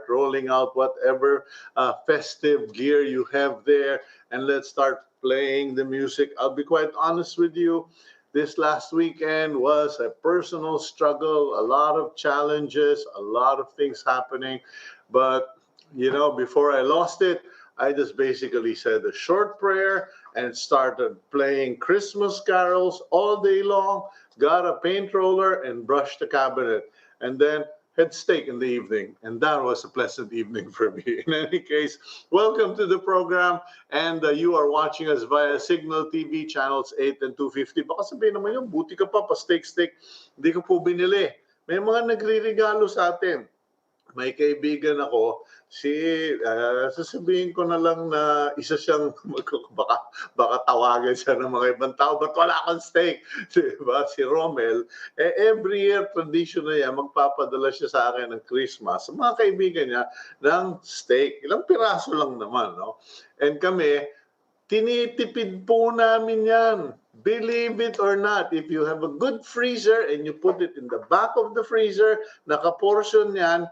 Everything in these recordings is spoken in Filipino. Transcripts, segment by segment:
start rolling out whatever festive gear you have there, and let's start playing the music. I'll be quite honest with you. This last weekend was a personal struggle, a lot of challenges, a lot of things happening. But, before I lost it, I just basically said a short prayer and started playing Christmas carols all day long, got a paint roller and brushed the cabinet, and then had steak in the evening. And that was a pleasant evening for me. In any case, welcome to the program. And you are watching us via Signal TV channels 8 and 250. Baka sabihin naman yung buti ka pa steak. Hindi ko po binili. May mga nagre-regalo sa atin. May kaibigan ako, sasabihin ko na lang na isa siyang, baka tawagan siya ng mga ibang tao, ba't wala akong steak? Diba? Si Romel, every year, tradition na yan, magpapadala siya sa akin ng Christmas, sa mga kaibigan niya, ng steak. Ilang piraso lang naman, no? And kami, tinitipid po namin yan. Believe it or not, if you have a good freezer and you put it in the back of the freezer, nakaportion yan,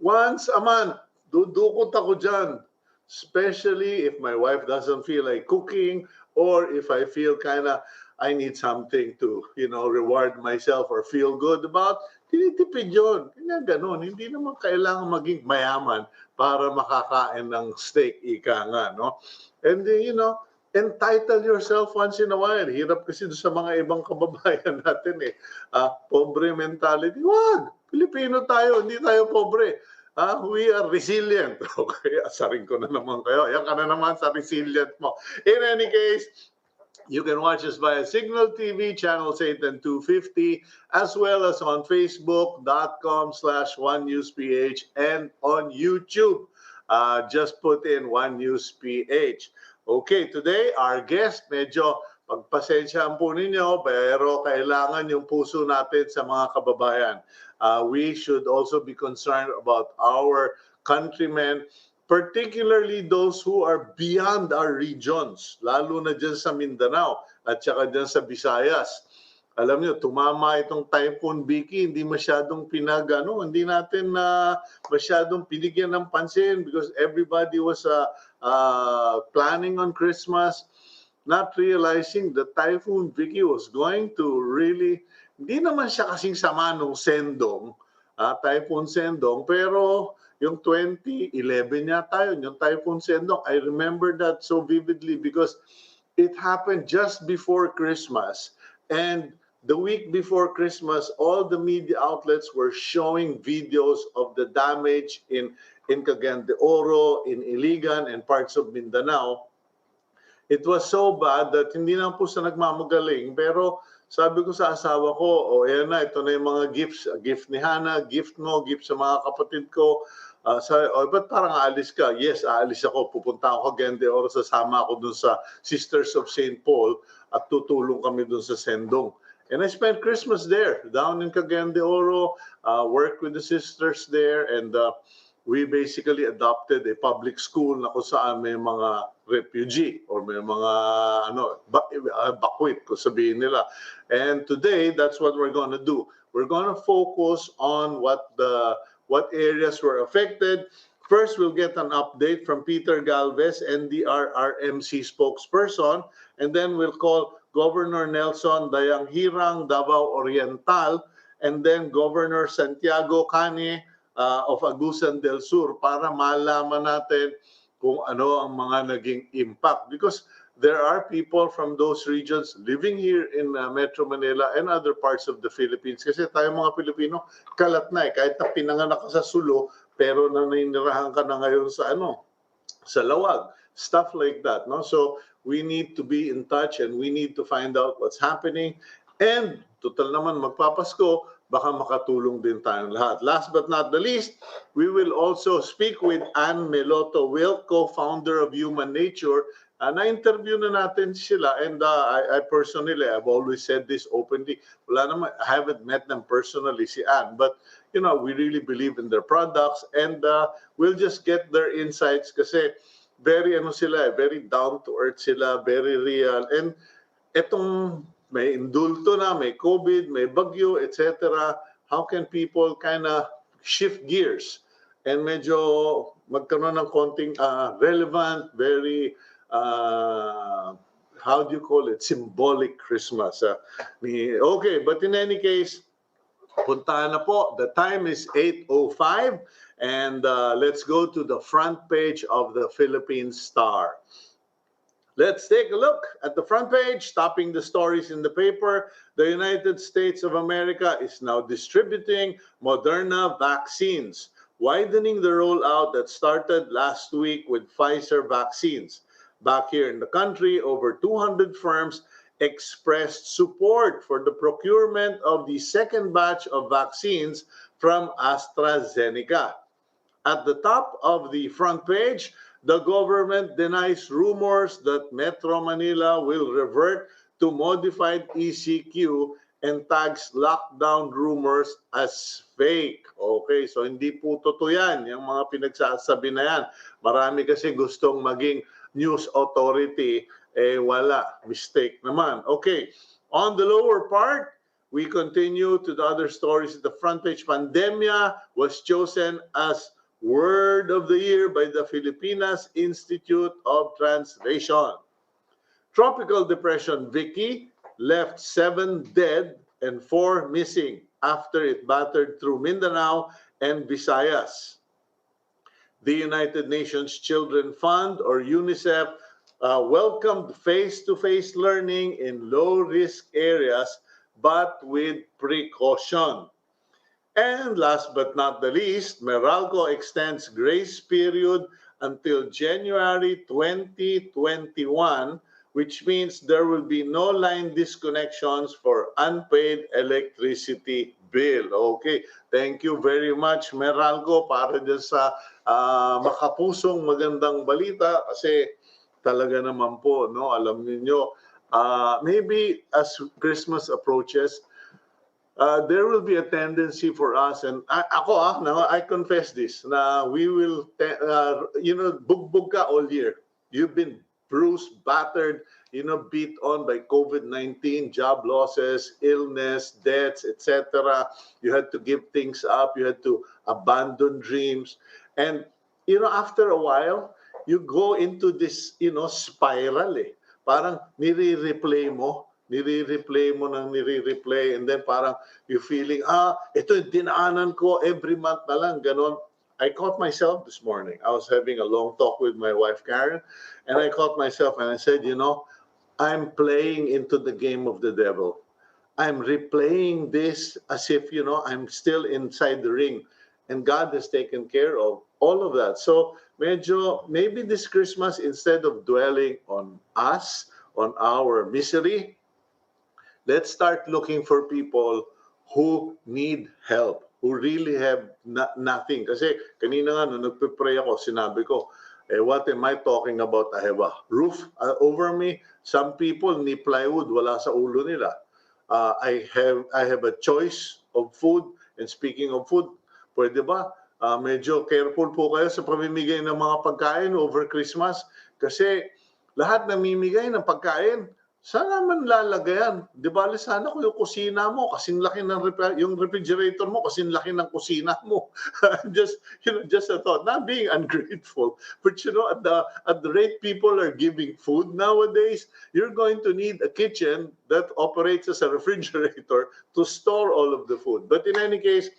once a month, dudukot ako dyan. Especially if my wife doesn't feel like cooking or if I feel I need something to, reward myself or feel good about, tinitipid yun. Kanya ganun. Hindi naman kailangan maging mayaman para makakain ng steak, ika nga, no? And, entitle yourself once in a while. Hirap kasi sa mga ibang kababayan natin pobre mentality. Wag! Pilipino tayo, hindi tayo pobre. We are resilient. Okay, asarin ko na naman kayo. Yan ka na naman sa resilient mo. In any case, you can watch us via Signal TV, channels 8 and 250, as well as on Facebook.com/OneNewsPH and on YouTube. Just put in One News PH. Okay, today, our guest, medyo pagpasensyaan po ninyo, pero kailangan yung puso natin sa mga kababayan. We should also be concerned about our countrymen, particularly those who are beyond our regions, lalo na dyan sa Mindanao at saka dyan sa Visayas. Alam niyo, tumama itong Typhoon Vicky, hindi masyadong hindi natin masyadong pinigyan ng pansin because everybody was planning on Christmas, not realizing that Typhoon Vicky was going to really, hindi naman siya kasing sama nung Sendong, Typhoon Sendong, pero yung 2011 yata yun, yung Typhoon Sendong, I remember that so vividly because it happened just before Christmas. And the week before Christmas, all the media outlets were showing videos of the damage in Cagayan de Oro, in Iligan, and parts of Mindanao. It was so bad that hindi na po sa nagmamagaling, pero sabi ko sa asawa ko, ayan na, ito na yung mga gifts. Gift ni Hana, gift mo, gift sa mga kapatid ko. Sabi, ba't parang aalis ka? Yes, aalis ako. Pupunta ako Cagayan de Oro, sasama ako dun sa Sisters of St. Paul at tutulong kami dun sa Sendong. And I spent Christmas there, down in Cagayan de Oro, worked with the sisters there, and we basically adopted a public school na kung saan may mga refugee or may mga bakwit, kung sabihin nila. And today, that's what we're going to do. We're going to focus on what areas were affected. First, we'll get an update from Peter Galvez, NDRRMC Spokesperson, and then we'll call Governor Nelson Dayanghirang, Davao Oriental, and then Governor Santiago Cane of Agusan del Sur para malaman natin kung ano ang mga naging impact. Because there are people from those regions living here in Metro Manila and other parts of the Philippines. Kasi tayo mga Pilipino, kalat na kahit na pinanganak ka sa Sulu, pero naninirahan ka na ngayon sa sa Lawag. Stuff like that, no? So we need to be in touch and we need to find out what's happening. And total naman magpapasko, baka makatulong din tayong lahat. Last but not the least, we will also speak with Meloto-Wilk, co-founder of Human Nature. Na-interview na natin sila, and I personally, I've always said this openly, I haven't met them personally, si Ann, but we really believe in their products, and we'll just get their insights kasi very very down to earth sila, very real, and etong may indulto na, may COVID, may bagyo, etc. How can people kind of shift gears and medyo magkaroon ng konting relevant, very, how do you call it, symbolic Christmas. Okay, but in any case, puntahan na po. The time is 8:05, and let's go to the front page of the Philippine Star. Let's take a look at the front page, topping the stories in the paper. The United States of America is now distributing Moderna vaccines, widening the rollout that started last week with Pfizer vaccines. Back here in the country, over 200 firms expressed support for the procurement of the second batch of vaccines from AstraZeneca. At the top of the front page, the government denies rumors that Metro Manila will revert to modified ECQ and tags lockdown rumors as fake. Okay, so hindi po totoo yan, yung mga pinagsasabi na yan. Marami kasi gustong maging news authority, wala, mistake naman. Okay, on the lower part, we continue to the other stories at the front page. Pandemia was chosen as Word of the Year by the Filipinas Institute of Translation. Tropical Depression Vicky left 7 dead and 4 missing after it battered through Mindanao and Visayas. The United Nations Children Fund, or UNICEF, welcomed face-to-face learning in low-risk areas, but with precaution. And last but not the least, Meralco extends grace period until January 2021, which means there will be no line disconnections for unpaid electricity bill. Okay, thank you very much, Meralco, para dyan sa makapusong magandang balita, kasi talaga naman po, no, alam niyo, maybe as Christmas approaches, there will be a tendency for us, and now I confess this, na we will, bugbog ka all year. You've been bruised, battered, beat on by COVID-19, job losses, illness, deaths, etc. You had to give things up. You had to abandon dreams. And, after a while, you go into this, spiral eh. Parang nire-replay mo, and then parang you feeling, ito yung dinaanan ko every month na lang, ganon. I caught myself this morning. I was having a long talk with my wife, Karen, and I caught myself and I said, I'm playing into the game of the devil. I'm replaying this as if, I'm still inside the ring. And God has taken care of all of that. So maybe this Christmas, instead of dwelling on us, on our misery, let's start looking for people who need help, who really have nothing. Kasi kanina nga, nung nagpe-pray ako, sinabi ko, what am I talking about? I have a roof over me. Some people, ni plywood, wala sa ulo nila. I have a choice of food. And speaking of food, pwede ba? Medyo careful po kayo sa pamimigay ng mga pagkain over Christmas. Kasi lahat namimigay ng pagkain, sana man lalagayan. Di ba, sana ko yung kusina mo, kasing laki ng yung refrigerator mo, kasing laki ng kusina mo. just a thought, not being ungrateful, but at the rate people are giving food nowadays, you're going to need a kitchen that operates as a refrigerator to store all of the food. But in any case,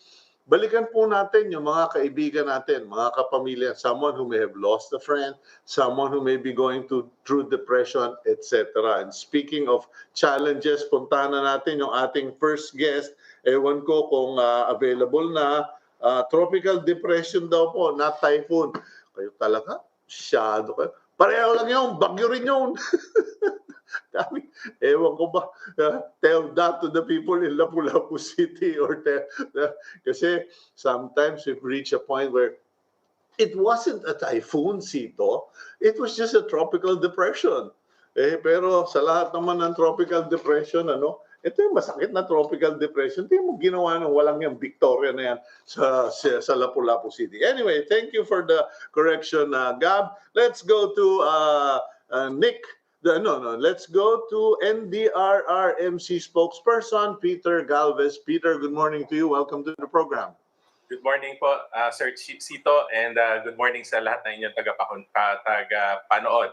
balikan po natin yung mga kaibigan natin, mga kapamilya, someone who may have lost a friend, someone who may be going through depression, etc. And speaking of challenges, puntahan na natin yung ating first guest. Ewan ko kung available na. Tropical depression daw po, not typhoon. Kayo talaga? Masyado kayo. Pareho lang yun, bagyo rin yun. Ewan ko ba, tell that to the people in Lapu-Lapu City, or kasi sometimes we've reached a point where it wasn't a typhoon, Cito. It was just a tropical depression. Pero sa lahat naman ng tropical depression, ito yung masakit na tropical depression. Ito yung ginawa ng walang yung Victoria na yan sa Lapu-Lapu City. Anyway, thank you for the correction, Gab. Let's go to Nick. Let's go to NDRRMC Spokesperson Peter Galvez. Peter, good morning to you. Welcome to the program. Good morning po, Sir Cito, and good morning sa lahat ng inyong tagapanood.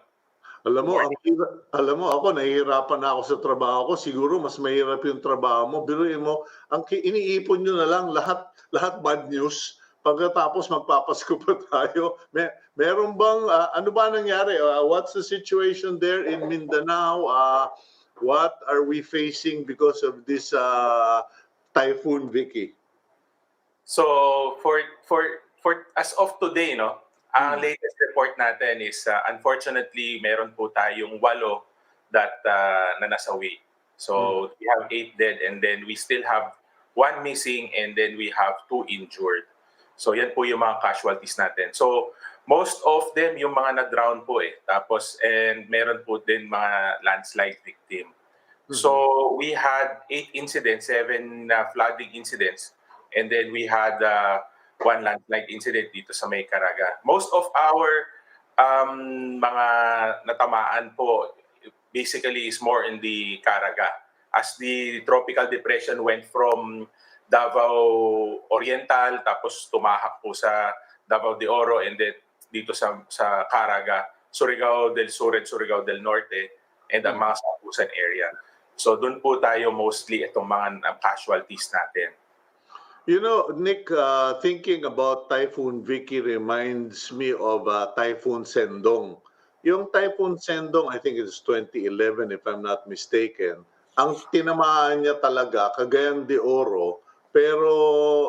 Alam mo ako nahihirapan na ako sa trabaho ko. Siguro mas mahirap yung trabaho mo. Biruin mo, iniipon niyo na lang lahat bad news. Pagkatapos magpapasko pa tayo. Meron bang ano ba nangyari? What's the situation there in Mindanao? What are we facing because of this Typhoon Vicky? So for as of today, no, ang latest report natin is unfortunately meron po tayong 8 that na nasawi. So we have 8 dead, and then we still have 1 missing, and then we have 2 injured. So yan po yung mga casualties natin. So most of them yung mga na-drown po Tapos and meron po din mga landslide victim. So we had 8 incidents, 7 flooding incidents, and then we had 1 landslide incident dito sa May Caraga. Most of our mga natamaan po basically is more in the Caraga, as the tropical depression went from Davao Oriental, tapos tumahak po sa Davao de Oro, and then dito sa Caraga, Surigao del Sur and Surigao del Norte, and ang mga Agusan area. So doon po tayo mostly itong mga casualties natin. You know, Nick, thinking about Typhoon Vicky reminds me of Typhoon Sendong. Yung Typhoon Sendong, I think it's 2011 if I'm not mistaken. Ang tinamaan niya talaga, Cagayan de Oro, pero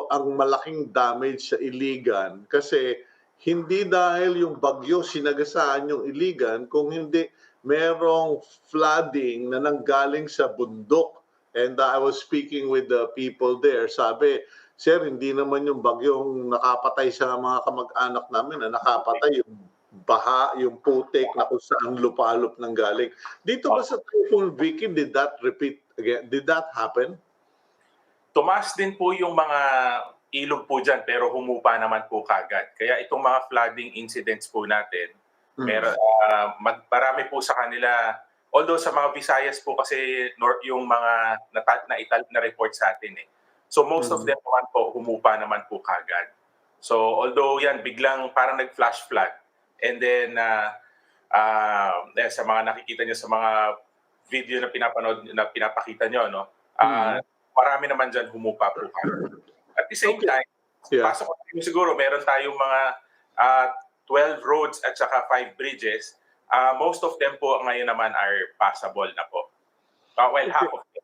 ang malaking damage sa Iligan kasi hindi dahil yung bagyo sinagasaan yung Iligan, kung hindi merong flooding na nanggaling sa bundok. And I was speaking with the people there, sabi, Sir, hindi naman yung bagyong nakapatay sa mga kamag-anak namin na nakapatay yung baha, yung putik na kung saan lupalop nang galing. Dito ba sa Typhoon Vicky, did that repeat again? Did that happen? Tumaas din po yung mga ilog po dyan, pero humupa naman po kagad. Kaya itong mga flooding incidents po natin, marami po sa kanila, although sa mga Visayas po kasi yung mga na report sa atin So most of them naman po, humupa naman po kagad. So although yan, biglang parang nag-flash flood. And then sa mga nakikita nyo sa mga video na pinapakita nyo, no? Marami naman dyan humupa po kagad. At the same time, pasok ko siguro, meron tayong mga 12 roads at saka 5 bridges. Most of them po ngayon naman are passable na po. Half of them.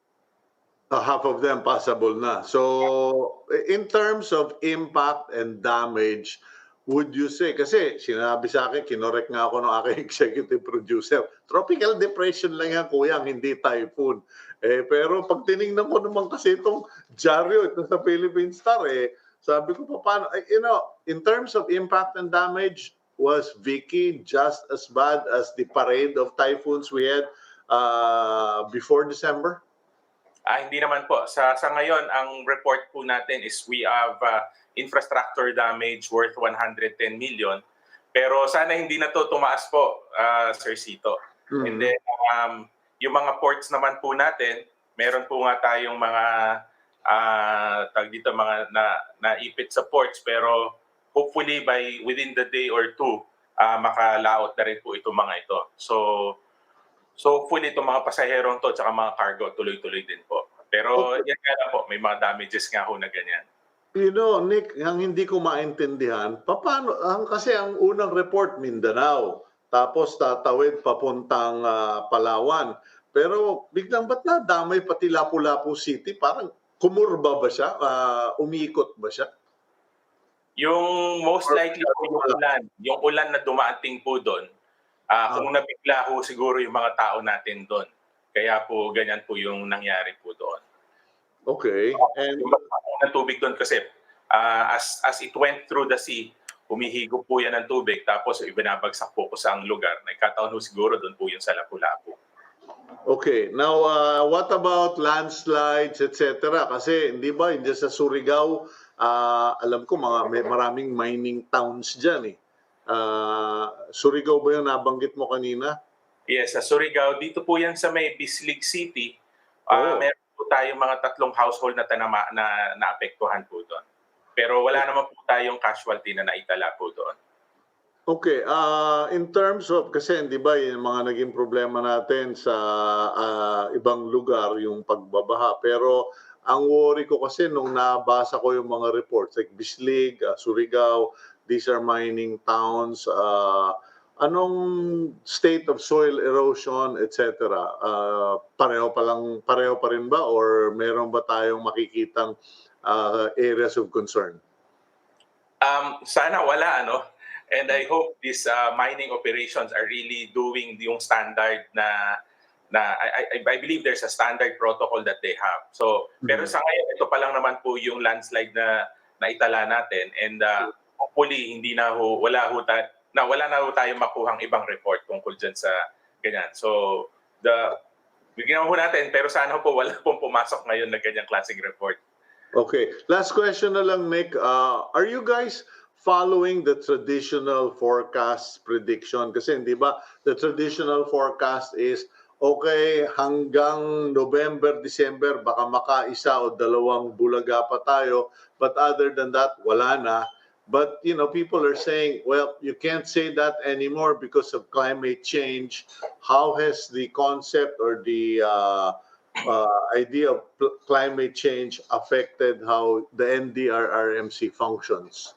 Half of them passable na. So, in terms of impact and damage, would you say, kasi sinabi sa akin, kinorek nga ako ng aking executive producer, tropical depression lang yan, kuya, hindi typhoon. Pero pag tinignan ko naman kasi itong dyaryo, ito sa Philippine Star, sabi ko pa paano, in terms of impact and damage, was Vicky just as bad as the parade of typhoons we had before December? Hindi naman po. Sa ngayon, ang report po natin is we have infrastructure damage worth 110 million. Pero sana hindi na to tumaas po, Sir Cito. And then, yung mga ports naman po natin, meron po nga tayong mga mga naipit sa ports, pero hopefully within the day or two, makalaot na rin po itong mga ito. So hopefully itong mga pasaherong to at mga cargo tuloy-tuloy din po. Pero yan nga lang po, may mga damages nga ho na ganyan. You know, Nick, ang hindi ko maintindihan, paano, kasi ang unang report, Mindanao, tapos tatawid papuntang Palawan. Pero biglang ba't nadamay pati Lapu-Lapu City? Parang kumurba ba siya? Umiikot ba siya? Yung most likely po yung ulan na dumaating po doon, kung nabigla ho siguro yung mga tao natin doon. Kaya po ganyan po yung nangyari po doon. Okay. And yung tubig doon kasi as it went through the sea, humihigop po yan ng tubig, tapos ibinabagsak po sa ang lugar. Nagkataon ho siguro doon po yung sa Lapu-Lapu. Okay. Now, what about landslides, etc.? Kasi, hindi ba, hindi sa Surigao, alam ko, maraming mining towns dyan Surigao ba yung nabanggit mo kanina? Yes, sa Surigao. Dito po yan sa may Bislig City. Meron po tayong mga 3 household na naapektuhan po doon. Pero wala naman po tayong casualty na naitala po doon. Okay, in terms of kasi 'di ba yung mga naging problema natin sa ibang lugar yung pagbabaha. Pero ang worry ko kasi nung nabasa ko yung mga reports like Bislig, Surigao, these are mining towns. Anong state of soil erosion, etc. Pareho pa rin ba or meron ba tayong makikitang areas of concern? Sana wala, ano? And I hope these mining operations are really doing yung standard I believe there's a standard protocol that they have. So, pero sa ngayon, ito pa lang naman po yung landslide na naitala natin. And hopefully, wala na ho tayong makuhang ibang report tungkol dyan sa ganyan. So, bigyan ho natin, pero sana po wala pong pumasok ngayon na ganyang klaseng report. Okay. Last question na lang, Nick. Are you guys following the traditional forecast prediction? Kasi di ba, the traditional forecast is, okay, hanggang November, December, baka makaisa o dalawang bulaga pa tayo. But other than that, wala na. But, people are saying, well, you can't say that anymore because of climate change. How has the concept or the idea of climate change affected how the NDRRMC functions?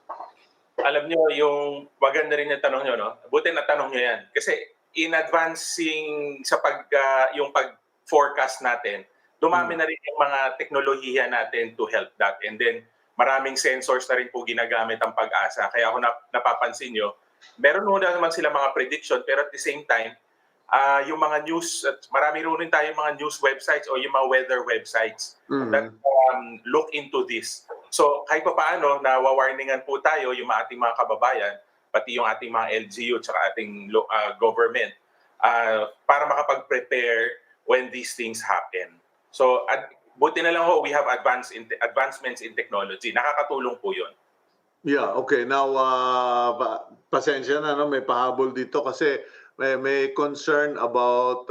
Alam nyo, yung maganda rin yung tanong nyo, no? Buti na tanong nyo yan. Kasi in advancing sa yung pag-forecast natin, dumami na rin yung mga teknolohiya natin to help that. And then, maraming sensors na rin po ginagamit ang pag-asa. Kaya ako napapansin nyo, meron muna naman sila mga prediction, pero at the same time, yung mga news, marami rin tayo mga news websites o yung mga weather websites that look into this. So kahit pa paano, nawawarningan po tayo yung ating mga kababayan, pati yung ating mga LGU at ating government para makapag-prepare when these things happen. So buti na lang we have advancements in technology. Nakakatulong po yun. Yeah, okay. Now, pasensya na, no? May pahabol dito kasi may concern about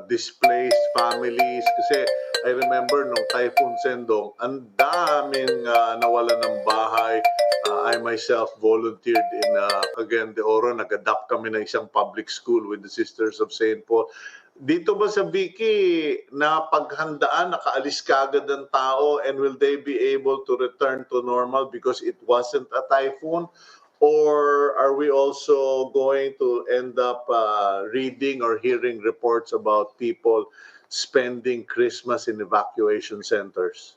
displaced families. Kasi I remember nung Typhoon Sendong, ang daming nawalan ng bahay. I myself volunteered in Cagayan de Oro. Nag-adapt kami ng isang public school with the Sisters of St. Paul. Dito ba sa Vicky, na paghandaan, nakaalis kagad ng tao, and will they be able to return to normal because it wasn't a typhoon? Or are we also going to end up reading or hearing reports about people spending Christmas in evacuation centers?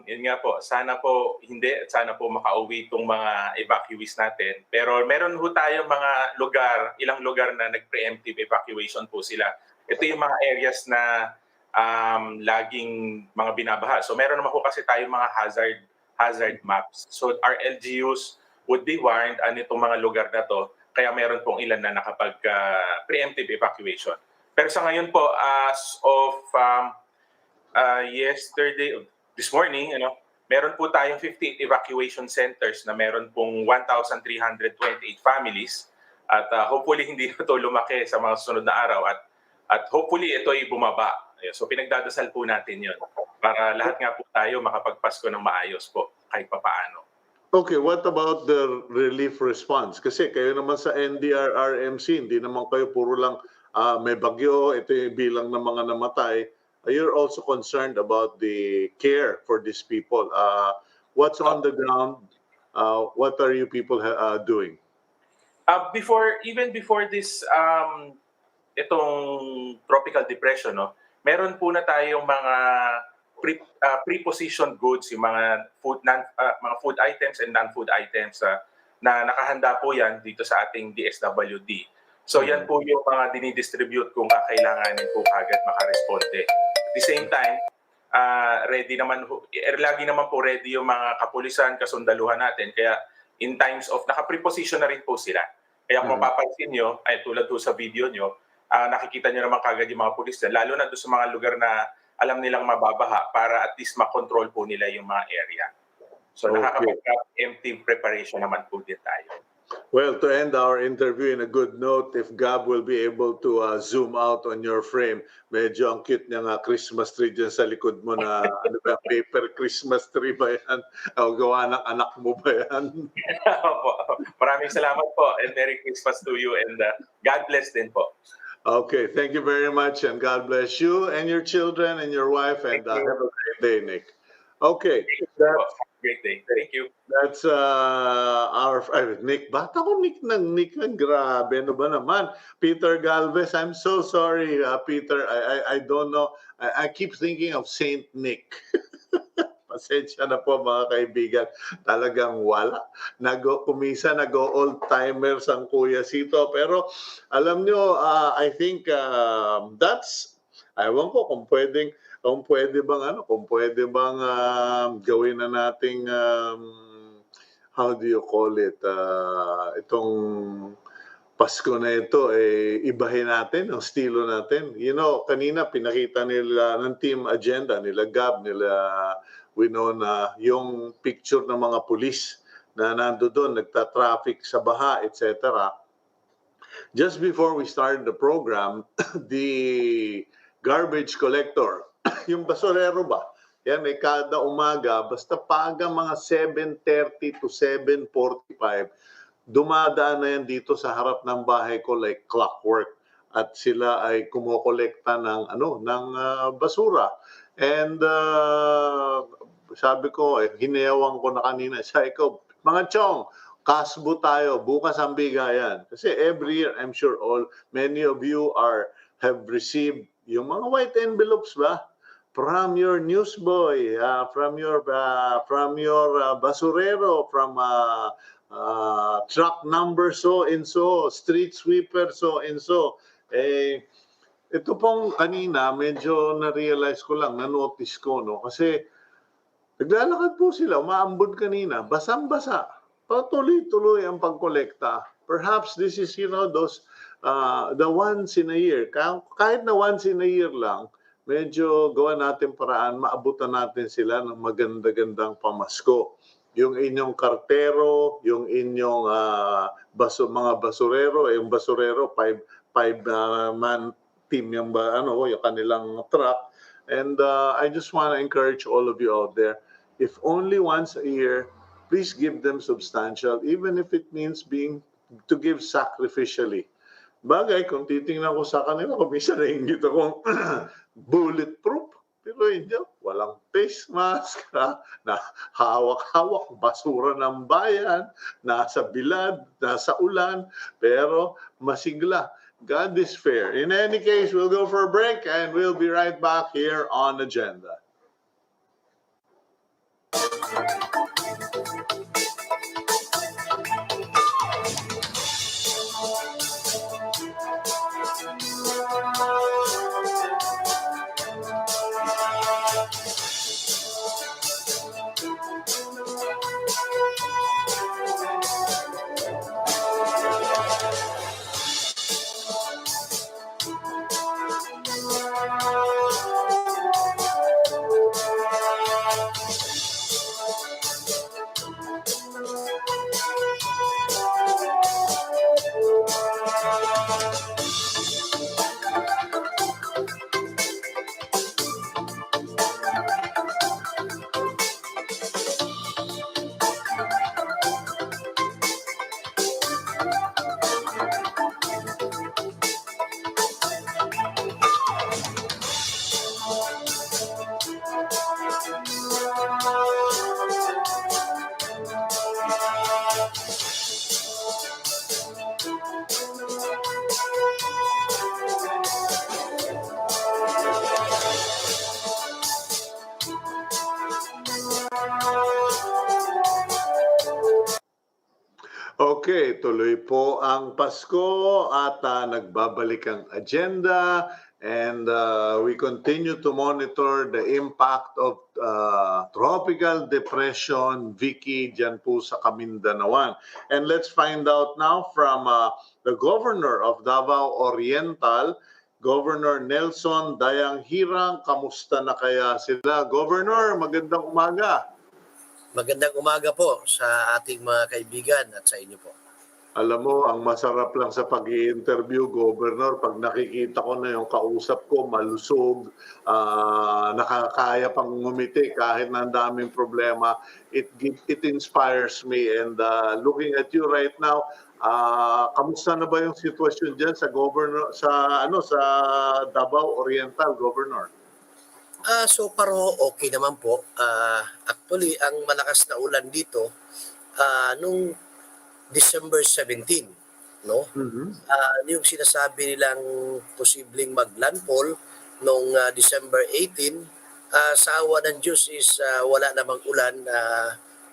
Yun nga po, sana po hindi at sana po makauwi itong mga evacuees natin. Pero meron po tayong mga ilang lugar na nag-preemptive evacuation po sila. Ito yung mga areas na laging mga binabaha. So meron naman po kasi tayong mga hazard maps. So our LGUs would be warned itong mga lugar na to. Kaya meron pong ilan na nakapag-preemptive evacuation. Pero sa ngayon po, as of this morning, meron po tayong 58 evacuation centers na meron pong 1,328 families at hopefully hindi na ito lumaki sa mga sunod na araw at hopefully ito ay bumaba. So pinagdadasal po natin yun para lahat nga po tayo makapagpasko ng maayos po kahit papaano. Okay, what about the relief response? Kasi kayo naman sa NDRRMC, hindi naman kayo puro lang may bagyo, ito yung bilang ng mga namatay. You're also concerned about the care for these people. What's on the ground? What are you people doing? Even before this itong tropical depression, meron po na tayong mga pre-positioned goods, yung mga food items and non-food items na nakahanda po yan dito sa ating DSWD. So yan po yung mga dinidistribute kung kakailanganin po kagad makaresponde. At the same time, lagi naman po ready yung mga kapulisan, kasundaluhan natin. Kaya in times of, naka-preposition na rin po sila. Kaya kung mapapansin nyo, tulad po sa video nyo, nakikita nyo naman kagad yung mga pulis na, lalo na doon sa mga lugar na alam nilang mababaha para at least makontrol po nila yung mga area. So nakakapag-empty preparation naman po din tayo. Well, to end our interview in a good note, if Gab will be able to zoom out on your frame, medyo ang cute niya nga Christmas tree dyan sa likod mo na ano ba, paper Christmas tree ba yan? O gawa ng anak mo ba yan? Opo. Maraming salamat po and Merry Christmas to you and God bless din po. Okay, thank you very much and God bless you and your children and your wife and Thank you. have a great day, Nick. Okay, Have a great day. Thank you. that's our Nick. Bata ko Nick ng grabe. Ano ba naman? Peter Galvez, I'm so sorry, Peter. I don't know. I keep thinking of Saint Nick. Pasensya na po mga kaibigan. Talagang wala. Kumisa nag-old-timers ang Kuya Cito. Pero alam nyo, I think that's, ewan ko kung pwede bang gawin na nating how do you call it, itong Pasko na ito, ibahin natin ang estilo natin. You know, kanina pinakita nila ng team agenda, nila Gab, nila Winona, yung picture ng mga pulis na nando doon, nagta-traffic sa baha, etc. Just before we started the program, the garbage collector, yung basurero ba, yan ay kada umaga, basta paga mga 7:30 to 7:45, dumadaan na yan dito sa harap ng bahay ko like clockwork at sila ay kumokolekta ng basura. And sabi ko, hinayawang ko na kanina, sabi ko, mga chong, kasbo tayo, bukas ang bigayan. Kasi every year, I'm sure many of you have received yung mga white envelopes ba? From your newsboy, from your basurero, from truck number so and so, street sweeper so and so. Ito pong kanina, medyo na-realize ko lang, na-notice ko, no? Kasi naglalakad po sila, umaambon kanina, basang-basa. Patuloy-tuloy ang pagkolekta. Perhaps this is, those, the once in a year. Kahit na once in a year lang, medyo gawa natin paraan, maabutan natin sila ng maganda-gandang pamasko. Yung inyong kartero, yung inyong mga basurero, yung basurero, five-man team yung kanilang truck. And I just want to encourage all of you out there, if only once a year, please give them substantial, even if it means to give sacrificially. Bagay, kung titingnan ko sa kanila, kumisa nainggit akong bulletproof. Pero hindi, walang face mask, na hawak-hawak, basura ng bayan, nasa bilad, nasa ulan, pero masigla. God is fair. In any case, we'll go for a break and we'll be right back here on Agenda. Okay, tuloy po ang Pasko at nagbabalik ang agenda and we continue to monitor the impact of tropical depression Vicky dyan po sa Kamindanaoan. And let's find out now from the governor of Davao Oriental, Governor Nelson Dayanghirang. Kamusta na kaya sila? Governor, magandang umaga. Magandang umaga po sa ating mga kaibigan at sa inyo po. Alam mo, ang masarap lang sa pag-i-interview, Governor, pag nakikita ko na yung kausap ko malusog, nakakaya pang ngumiti kahit na ang daming problema, it inspires me. And looking at you right now, kamusta na ba yung sitwasyon diyan sa Governor sa Davao Oriental, Governor? So far okay naman po. Actually, ang malakas na ulan dito, nung December 17, no? Mhm. Yung sinasabi nilang posibleng maglandfall nung December 18, sa awa ng Diyos is wala namang ulan.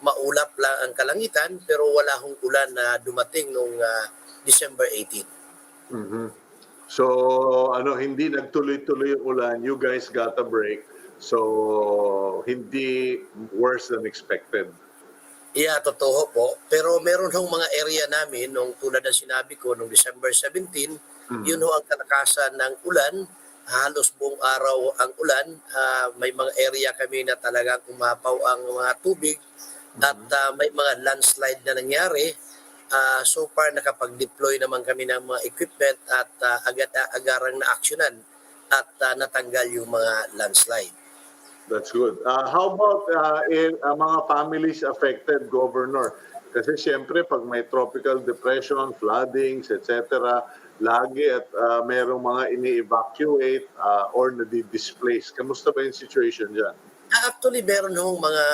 Maulap lang ang kalangitan pero wala hong ulan na dumating nung December 18. Mhm. So, hindi nagtuloy-tuloy yung ulan, you guys got a break. So, hindi worse than expected. Yeah, totoo po. Pero meron hong mga area namin nung tulad ng sinabi ko nung December 17, yun ho ang kalakasan ng ulan. Halos buong araw ang ulan. May mga area kami na talagang umapaw ang mga tubig at may mga landslide na nangyari. So far nakapag-deploy naman kami ng mga equipment at agad-agarang na-actionan at natanggal yung mga landslide. That's good. How about mga families affected, Governor? Kasi siyempre, pag may tropical depression, floodings, etc., lagi at merong mga ini-evacuate or nadi-displace. Kamusta ba yung situation dyan? Actually, meron hong mga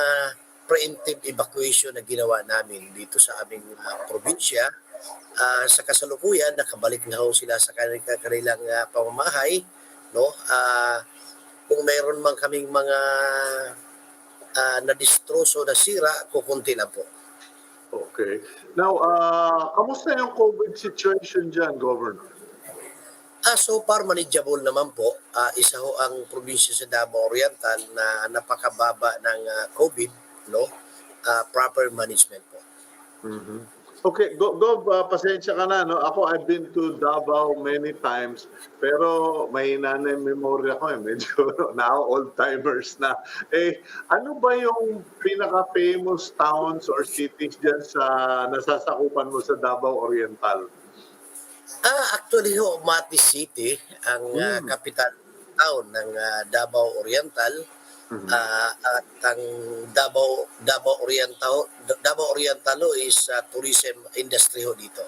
preemptive evacuation na ginawa namin dito sa aming probinsya. Sa kasalukuyan, nakabalik na ho sila sa kanilang pamamahay. No? Kung mayroon man kaming mga na-distroso, nasira, kukunti lang po. Okay. Now, kamusta yung COVID situation dyan, Governor? So far, manageable naman po. Isa ho ang probinsya sa Davao Oriental na napakababa ng COVID, no? Proper management po. Mhm. Okay, Gov, pasensya ka na, no? Ako, I've been to Davao many times, pero may na yung memorya ko, medyo now old-timers na. Ano ba yung pinaka-famous towns or cities dyan sa nasasakupan mo sa Davao Oriental? Actually ho, Mati City, ang Mm. capital town ng Davao Oriental. Mhm. At ang Davao Oriental ho is tourism industry ho dito.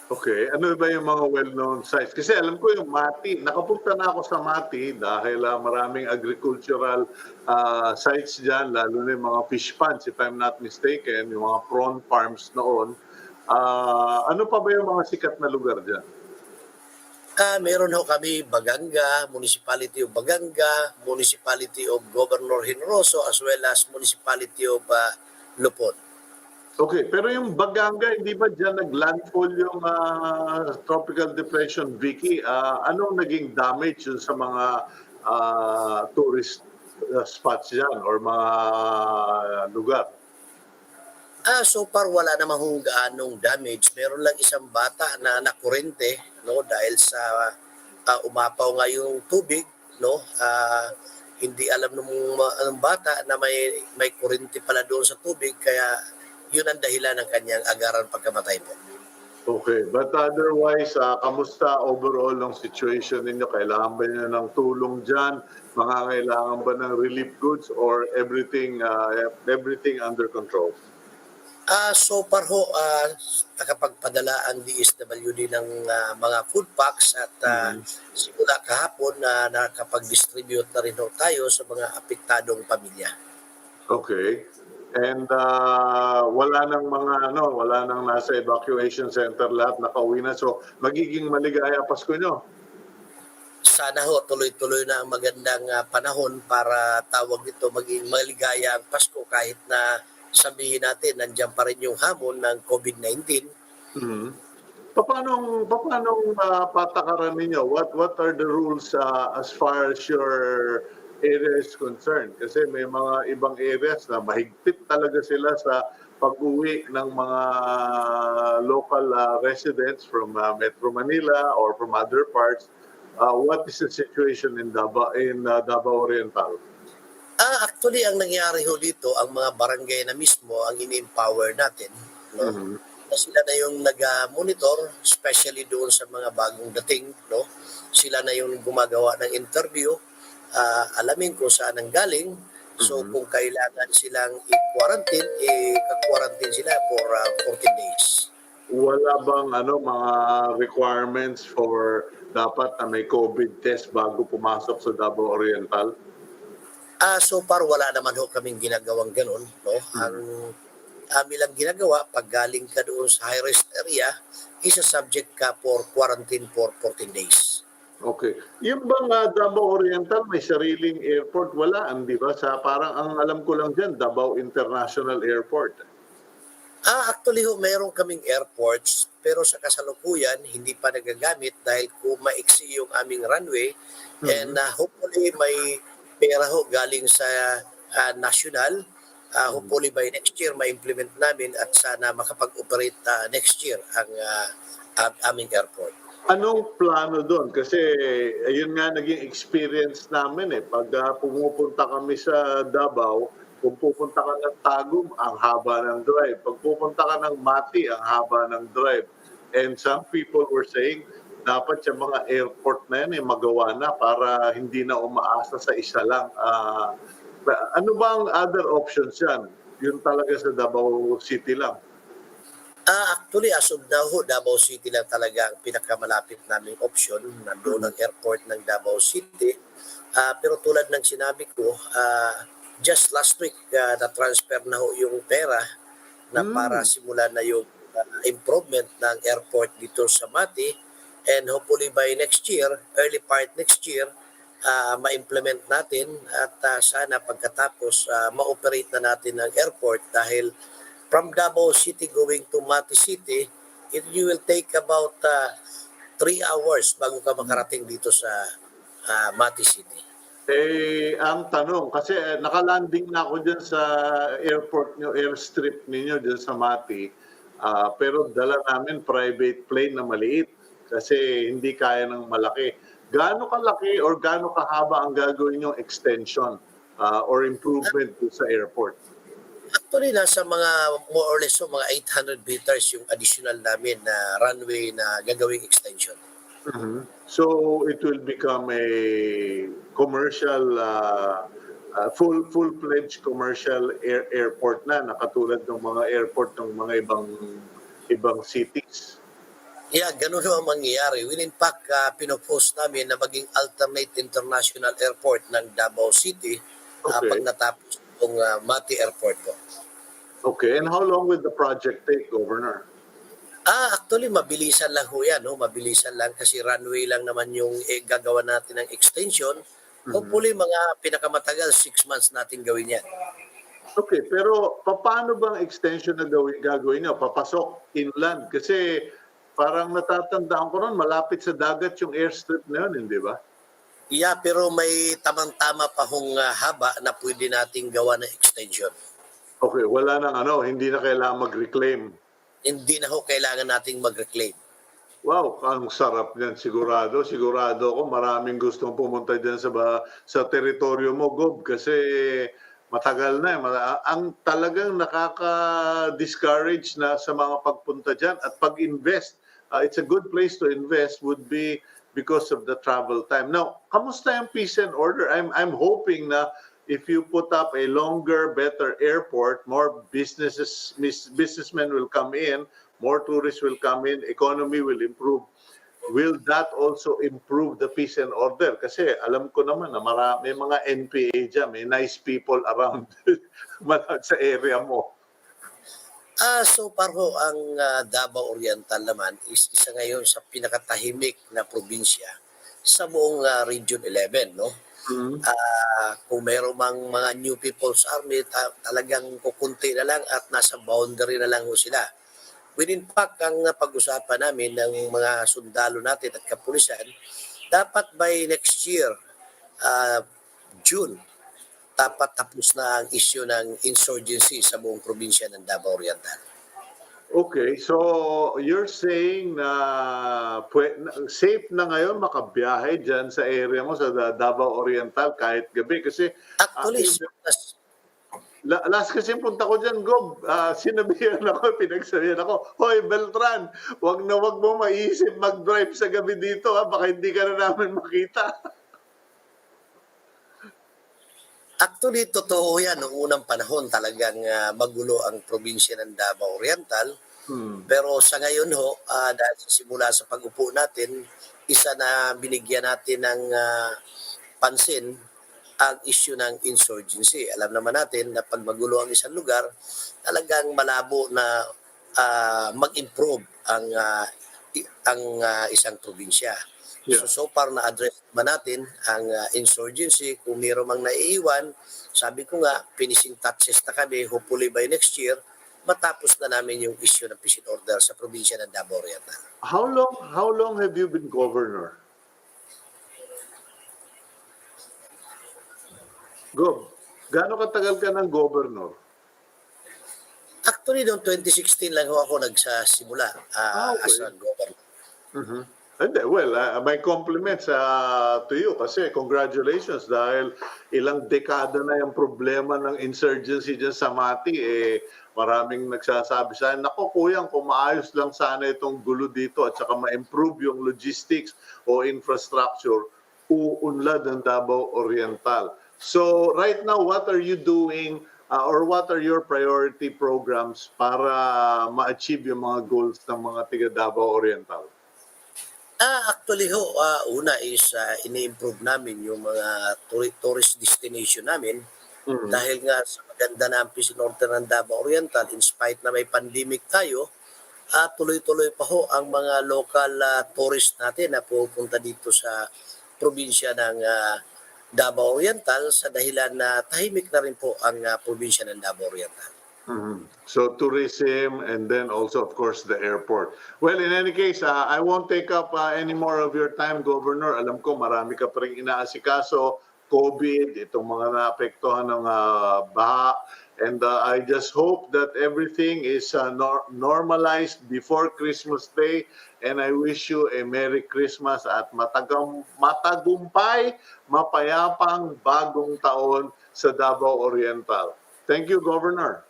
Okay, ano ba yung mga well-known sites? Kasi alam ko yung Mati, nakapunta na ako sa Mati dahil maraming agricultural sites dyan, lalo na yung mga fish ponds, if I'm not mistaken, yung mga prawn farms noon. Ano pa ba yung mga sikat na lugar dyan? Meron ho kami Baganga, Municipality of Baganga, Municipality of Governor Hinroso, as well as Municipality of Lupon. Okay, pero yung Baganga, hindi ba dyan nag-landfall yung Tropical Depression Vicky? Anong naging damage yun sa mga tourist spots dyan or mga lugar? So far wala namang hong gaanong damage. Meron lang isang bata na nakurente, no, dahil sa umapaw nga yung tubig, no. Hindi alam ng bata na may kurente pala doon sa tubig, kaya yun ang dahilan ng kanyang agarang pagkamatay po. Okay, but otherwise, kamusta overall ang situation ninyo? Kailangan ba niyo ng tulong dyan? Kailangan ba ng relief goods or everything under control? So far ho, nakapagpadala ang DSWD ng mga food packs at simula kahapon nakapag-distribute na rin ho tayo sa mga apektadong pamilya. Okay. And wala nang nasa evacuation center, lahat nakauwi na. So magiging maligaya Pasko nyo. Sana ho tuloy-tuloy na ang magandang panahon para tawag nito maging maligaya ang Pasko kahit na sabihin natin nandiyan pa rin yung hamon ng COVID-19. Mhm. Paano patakaran ninyo? What are the rules as far as your area is concerned? Kasi may mga ibang areas na mahigpit talaga sila sa pag-uwi ng mga local residents from Metro Manila or from other parts. What is the situation in Davao Oriental? Actually, ang nangyari ho dito, ang mga barangay na mismo ang ini-empower natin, no? sila na yung nag-monitor, especially doon sa mga bagong dating, no? Sila na yung gumagawa ng interview, alamin kung saan ang galing. So kung kailangan silang i-quarantine, i-quarantine sila for 14 days. Wala bang mga requirements for dapat na may COVID test bago pumasok sa Davao Oriental? So far wala naman ho kaming ginagawang ganun, no? Ang amin lang ginagawa, pag galing ka doon sa high-risk area, isa-subject ka for quarantine for 14 days. Okay. Yung bang Davao Oriental may sariling airport? Wala, di ba? Parang ang alam ko lang dyan, Davao International Airport. Actually ho, meron kaming airports, pero sa kasalukuyan, hindi pa nagagamit dahil kumaiksi yung aming runway. And hopefully may pera ho galing sa national. Hopefully by next year, ma-implement namin at sana makapag-operate next year ang aming airport. Anong plano doon? Kasi ayun nga naging experience namin eh. Pag pumupunta kami sa Davao, kung pupunta ka ng Tagum, ang haba ng drive. Pag pupunta ka ng Mati, ang haba ng drive. And some people were saying, dapat yung mga airport na yan magawa na para hindi na umaasa sa isa lang. Ano bang other options yan? Yun talaga sa Davao City lang. Actually, as of now, Davao City lang talaga ang pinakamalapit naming option. Nandoon ang airport ng Davao City. Pero tulad ng sinabi ko, just last week, na-transfer na ho yung pera na para simulan na yung improvement ng airport dito sa Mati. And hopefully by next year, early part next year, ma-implement natin at sana pagkatapos ma-operate na natin ang airport dahil from Davao City going to Mati City, you will take about 3 hours bago ka makarating dito sa Mati City. Ang tanong, kasi nakalanding na ako dyan sa airport nyo, airstrip ninyo dyan sa Mati. Pero dala namin private plane na maliit kasi hindi kaya ng malaki. Gaano kalaki or gaano kahaba ang gagawin yung extension or improvement sa airport? Actually, nasa mga more or less mga 800 meters yung additional namin na runway na gagawing extension. So it will become a commercial, full-fledged commercial airport na katulad ng mga airport ng mga ibang cities. Yeah, ganun ang mangyayari. In fact, pinopost namin na maging alternate international airport ng Davao City pag natapos itong Mati Airport po. Okay, and how long will the project take, Governor? Actually, mabilisan lang ho yan. No? Mabilisan lang kasi runway lang naman yung gagawa natin ng extension. Hopefully, mga pinakamatagal, 6 months natin gawin yan. Okay, pero paano bang extension na gagawin nyo? Papasok inland? Kasi parang natatandaan ko ron, malapit sa dagat yung airstrip na yun, hindi ba? Yeah, pero may tamang-tama pa hong haba na pwede nating gawa ng extension. Okay, wala nang hindi na kailangan mag-reclaim. Hindi na ho kailangan nating mag-reclaim. Wow, ang sarap niyan sigurado. Sigurado ako maraming gustong pumunta diyan sa teritoryo mo, Gob, kasi matagal na. Ang talagang nakaka-discourage na sa mga pagpunta diyan at pag-invest. It's a good place to invest would be because of the travel time. Now, kamusta yung peace and order? I'm hoping na if you put up a longer, better airport, more businessmen will come in, more tourists will come in, economy will improve. Will that also improve the peace and order? Kasi alam ko naman na may mga NPA dyan, may nice people around sa area mo. So far ho, ang Davao Oriental naman is isa ngayon sa pinakatahimik na probinsya sa buong Region 11, no? Kung mayroong mga new people's army, talagang kukunti na lang at nasa boundary na lang ho sila. Within fact, ang pag-usapan namin ng mga sundalo natin at kapulisan, dapat by next year, June, dapat tapos na ang issue ng insurgency sa buong probinsya ng Davao Oriental. Okay, so you're saying na safe na ngayon makabiyahe dyan sa area mo sa Davao Oriental kahit gabi kasi Actually, Last kasi punta ko diyan, Gob, sinabihan ako, pinagsabihan ako, "Hoy Beltran, wag na wag mo maisip mag-drive sa gabi dito, baka hindi ka na namin makita." Actually, totoo yan. Noong unang panahon talagang magulo ang probinsya ng Davao Oriental. Hmm. Pero sa ngayon ho, dahil sa simula sa pag-upo natin, isa na binigyan natin ng pansin ang issue ng insurgency. Alam naman natin na pag magulo ang isang lugar, talagang malabo na mag-improve ang isang probinsya. Yeah. So far na-address ba natin ang insurgency? Kung mayroon mang naiiwan, sabi ko nga, finishing touches na kami, hopefully by next year, matapos na namin yung issue ng peace order sa probinsya ng Davao Oriental. How long have you been governor? Gob, gaano katagal ka ng governor? Actually, noong 2016 lang ho ako nagsasimula Okay. as a governor. Mhm. Hindi, well, my compliments to you kasi congratulations dahil ilang dekada na yung problema ng insurgency dyan sa Mati. Maraming nagsasabi sa akin, "Nako kuyang, kung maayos lang sana itong gulo dito at saka ma-improve yung logistics o infrastructure, uunlad ang Davao Oriental." So right now, what are you doing or what are your priority programs para ma-achieve yung mga goals ng mga tiga Davao Oriental? Actually ho, una is ini-improve namin yung mga tourist destination namin Mhm. dahil nga sa maganda na ang peace order ng Davao Oriental, in spite na may pandemic tayo, tuloy-tuloy pa ho ang mga local tourist natin na pupunta dito sa probinsya ng Davao Oriental sa dahilan na tahimik na rin po ang probinsya ng Davao Oriental. Mhm. So tourism and then also of course the airport. Well, in any case, I won't take up any more of your time, Governor. Alam ko marami ka pa rin inaasikaso, COVID, itong mga naapektuhan ng baha. And I just hope that everything is normalized before Christmas Day. And I wish you a Merry Christmas at matagumpay, mapayapang bagong taon sa Davao Oriental. Thank you, Governor.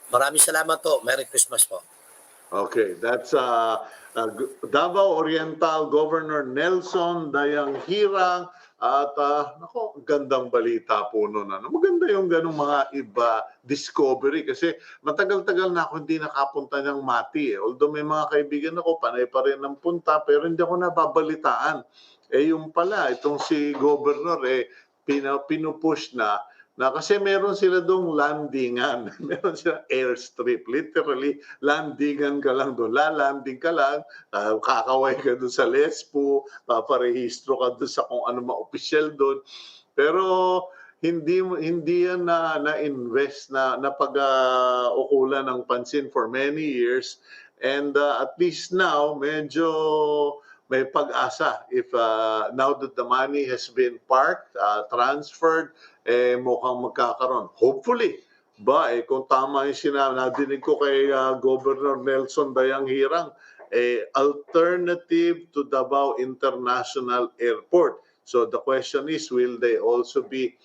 Maraming salamat po. Merry Christmas po. Okay, that's Davao Oriental Governor Nelson Dayanghirang at nako, gandang balita po noon. Maganda yung ganung mga iba discovery kasi matagal-tagal na ako hindi nakapunta ng Mati. Although may mga kaibigan ako, panay pa rin ng punta pero hindi ako nababalitaan. Yung pala, itong si Governor pinupush na kasi meron sila dong landingan, meron silang airstrip, literally landingan ka lang doon, lalanding ka lang, kakaway ka doon sa Lespo, paparehistro ka doon sa kung ano ma-official doon. Pero hindi yan na-invest na napag-ukulan ng pansin for many years. And at least now, medyo may pag-asa if now that the money has been parked, transferred, mukhang magkakaroon. Hopefully, kung tama yung nadinig ko kay Governor Nelson Dayanghirang, alternative to Davao International Airport. So the question is, will they also be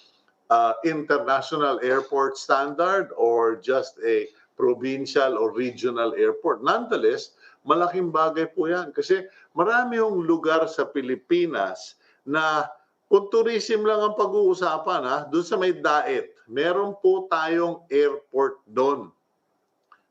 international airport standard or just a provincial or regional airport? Nonetheless, malaking bagay po yan kasi marami yung lugar sa Pilipinas na kung tourism lang ang pag-uusapan, doon sa may Daet, meron po tayong airport doon.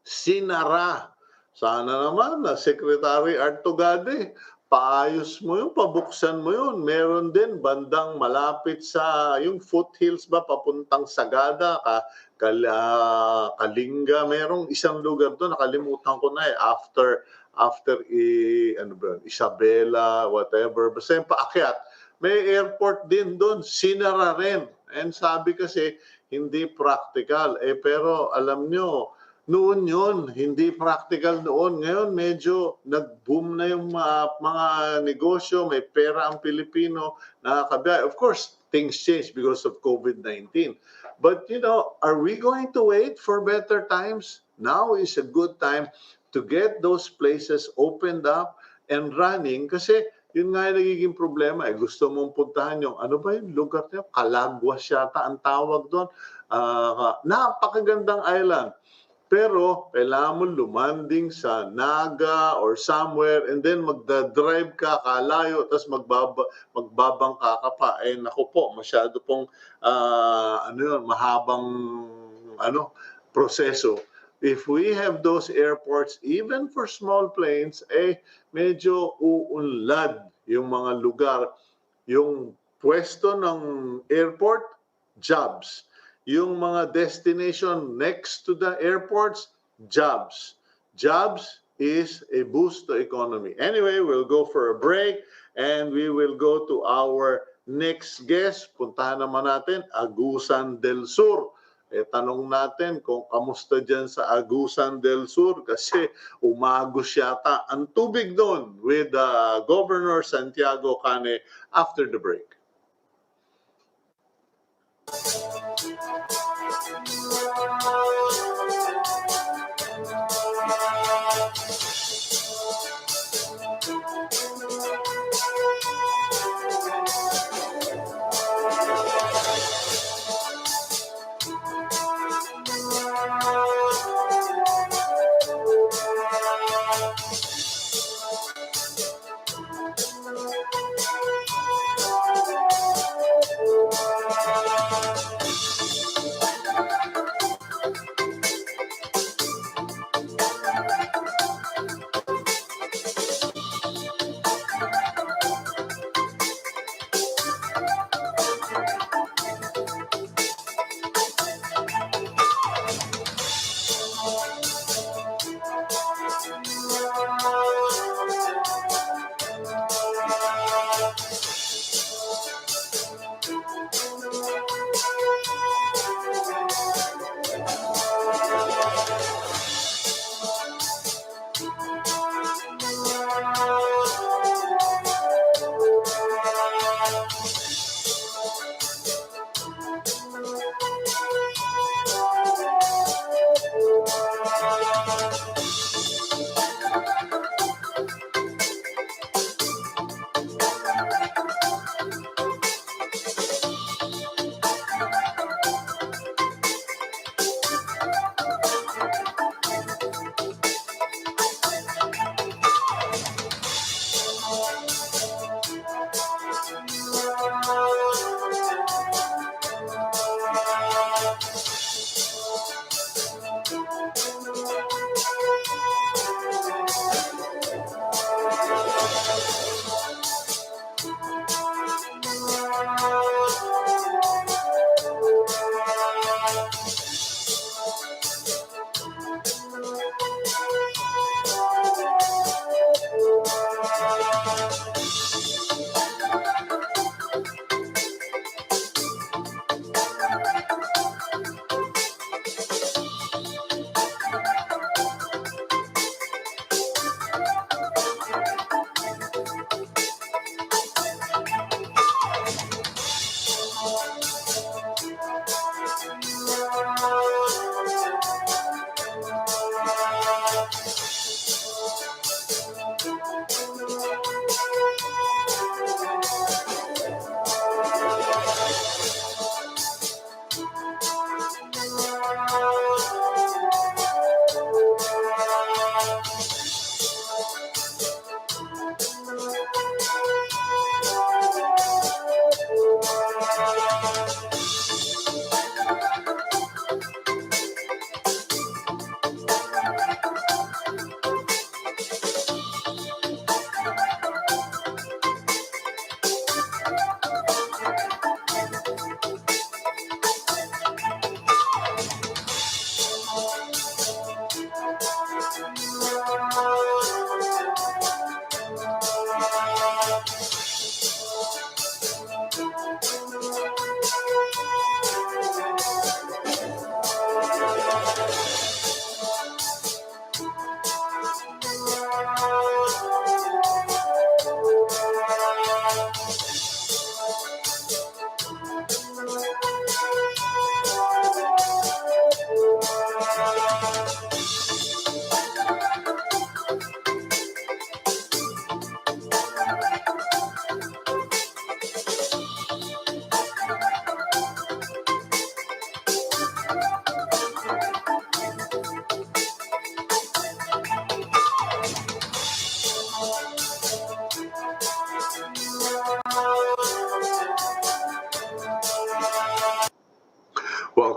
Sinara. Sana naman na Secretary Artogade, paayos mo yun, pabuksan mo yun. Meron din bandang malapit sa yung foothills ba, papuntang Sagada, Kalinga. Merong isang lugar doon, nakalimutan ko na after Isabela, whatever. Basta yung paakyat. May airport din doon, sinara rin. And sabi kasi, hindi practical. Pero alam nyo, noon yun, hindi practical noon. Ngayon, medyo nag-boom na yung mga negosyo, may pera ang Pilipino, nakakabiyay. Of course, things change because of COVID-19. But, are we going to wait for better times? Now is a good time to get those places opened up and running kasi yun nga yung nagiging problema. Gusto mong puntahan yung, ano ba yung lugar niya? Calaguas yata ang tawag doon. Napakagandang island. Pero kailangan mo lumanding sa Naga or somewhere and then magda-drive ka kalayo tapos magbabangka ka pa. Naku po, masyado pong mahabang proseso. If we have those airports, even for small planes, medyo uunlad yung mga lugar. Yung pwesto ng airport, jobs. Yung mga destination next to the airports, jobs. Jobs is a boost to economy. Anyway, we'll go for a break and we will go to our next guest. Puntahan naman natin Agusan del Sur. Tanong natin kung kamusta dyan sa Agusan del Sur kasi umagos yata ang tubig doon with Governor Santiago Cane after the break.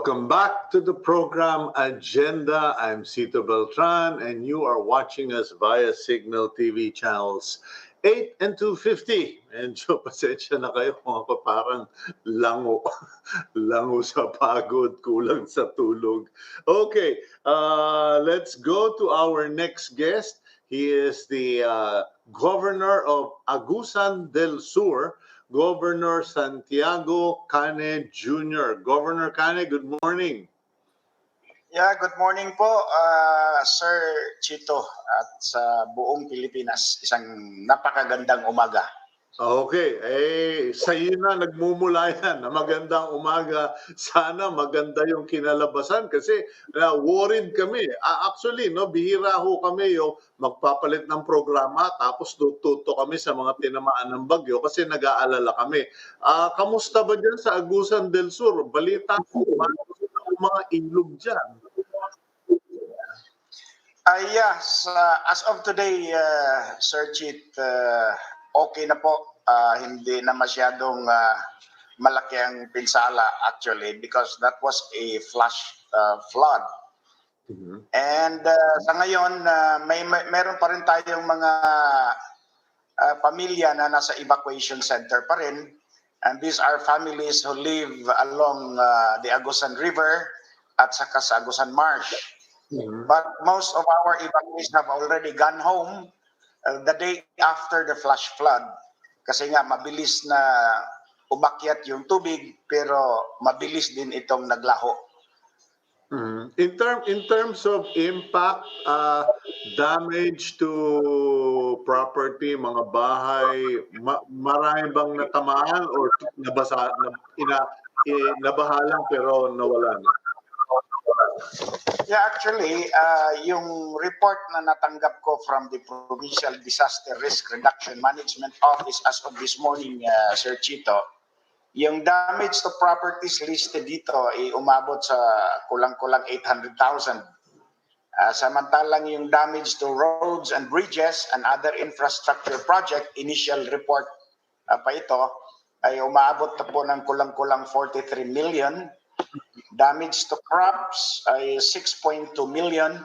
Welcome back to the program Agenda. I'm Cito Beltran and you are watching us via Signal TV channels 8 and 250. Medyo pasensya na kayo kung ako parang lango. Lango sa pagod, kulang sa tulog. Okay, let's go to our next guest. He is the Governor of Agusan del Sur, Governor Santiago Cane Jr. Governor Cane, good morning. Yeah, good morning po, Sir Chito at sa buong Pilipinas. Isang napakagandang umaga. Okay, sa iyo na nagmumula yan na magandang umaga. Sana maganda yung kinalabasan kasi worried kami. Actually, no, bihira ho kami yung magpapalit ng programa tapos tututo kami sa mga tinamaan ng bagyo kasi nag-aalala kami. Kamusta ba dyan sa Agusan del Sur? Balita ko, mga ilog dyan. Yes, as of today, Sir Chit, okay na po. Hindi na masyadong malaki ang pinsala actually because that was a flash flood. Mm-hmm. And sa ngayon, meron pa rin tayong mga pamilya na nasa evacuation center pa rin. And these are families who live along the Agusan River at saka sa Agusan Marsh. Mm-hmm. But most of our evacuees have already gone home the day after the flash flood. Kasi nga mabilis na umakyat yung tubig pero mabilis din itong naglaho. Mm-hmm. In terms of impact, damage to property, mga bahay, marami bang natamaan or nabaha lang pero nawala na? Yeah, actually, yung report na natanggap ko from the Provincial Disaster Risk Reduction Management Office as of this morning, Sir Chito, yung damage to properties listed dito ay umabot sa kulang-kulang 800,000. Samantalang yung damage to roads and bridges and other infrastructure project, initial report pa ito, ay umabot na po ng kulang-kulang 43 million. Damage to crops ay 6.2 million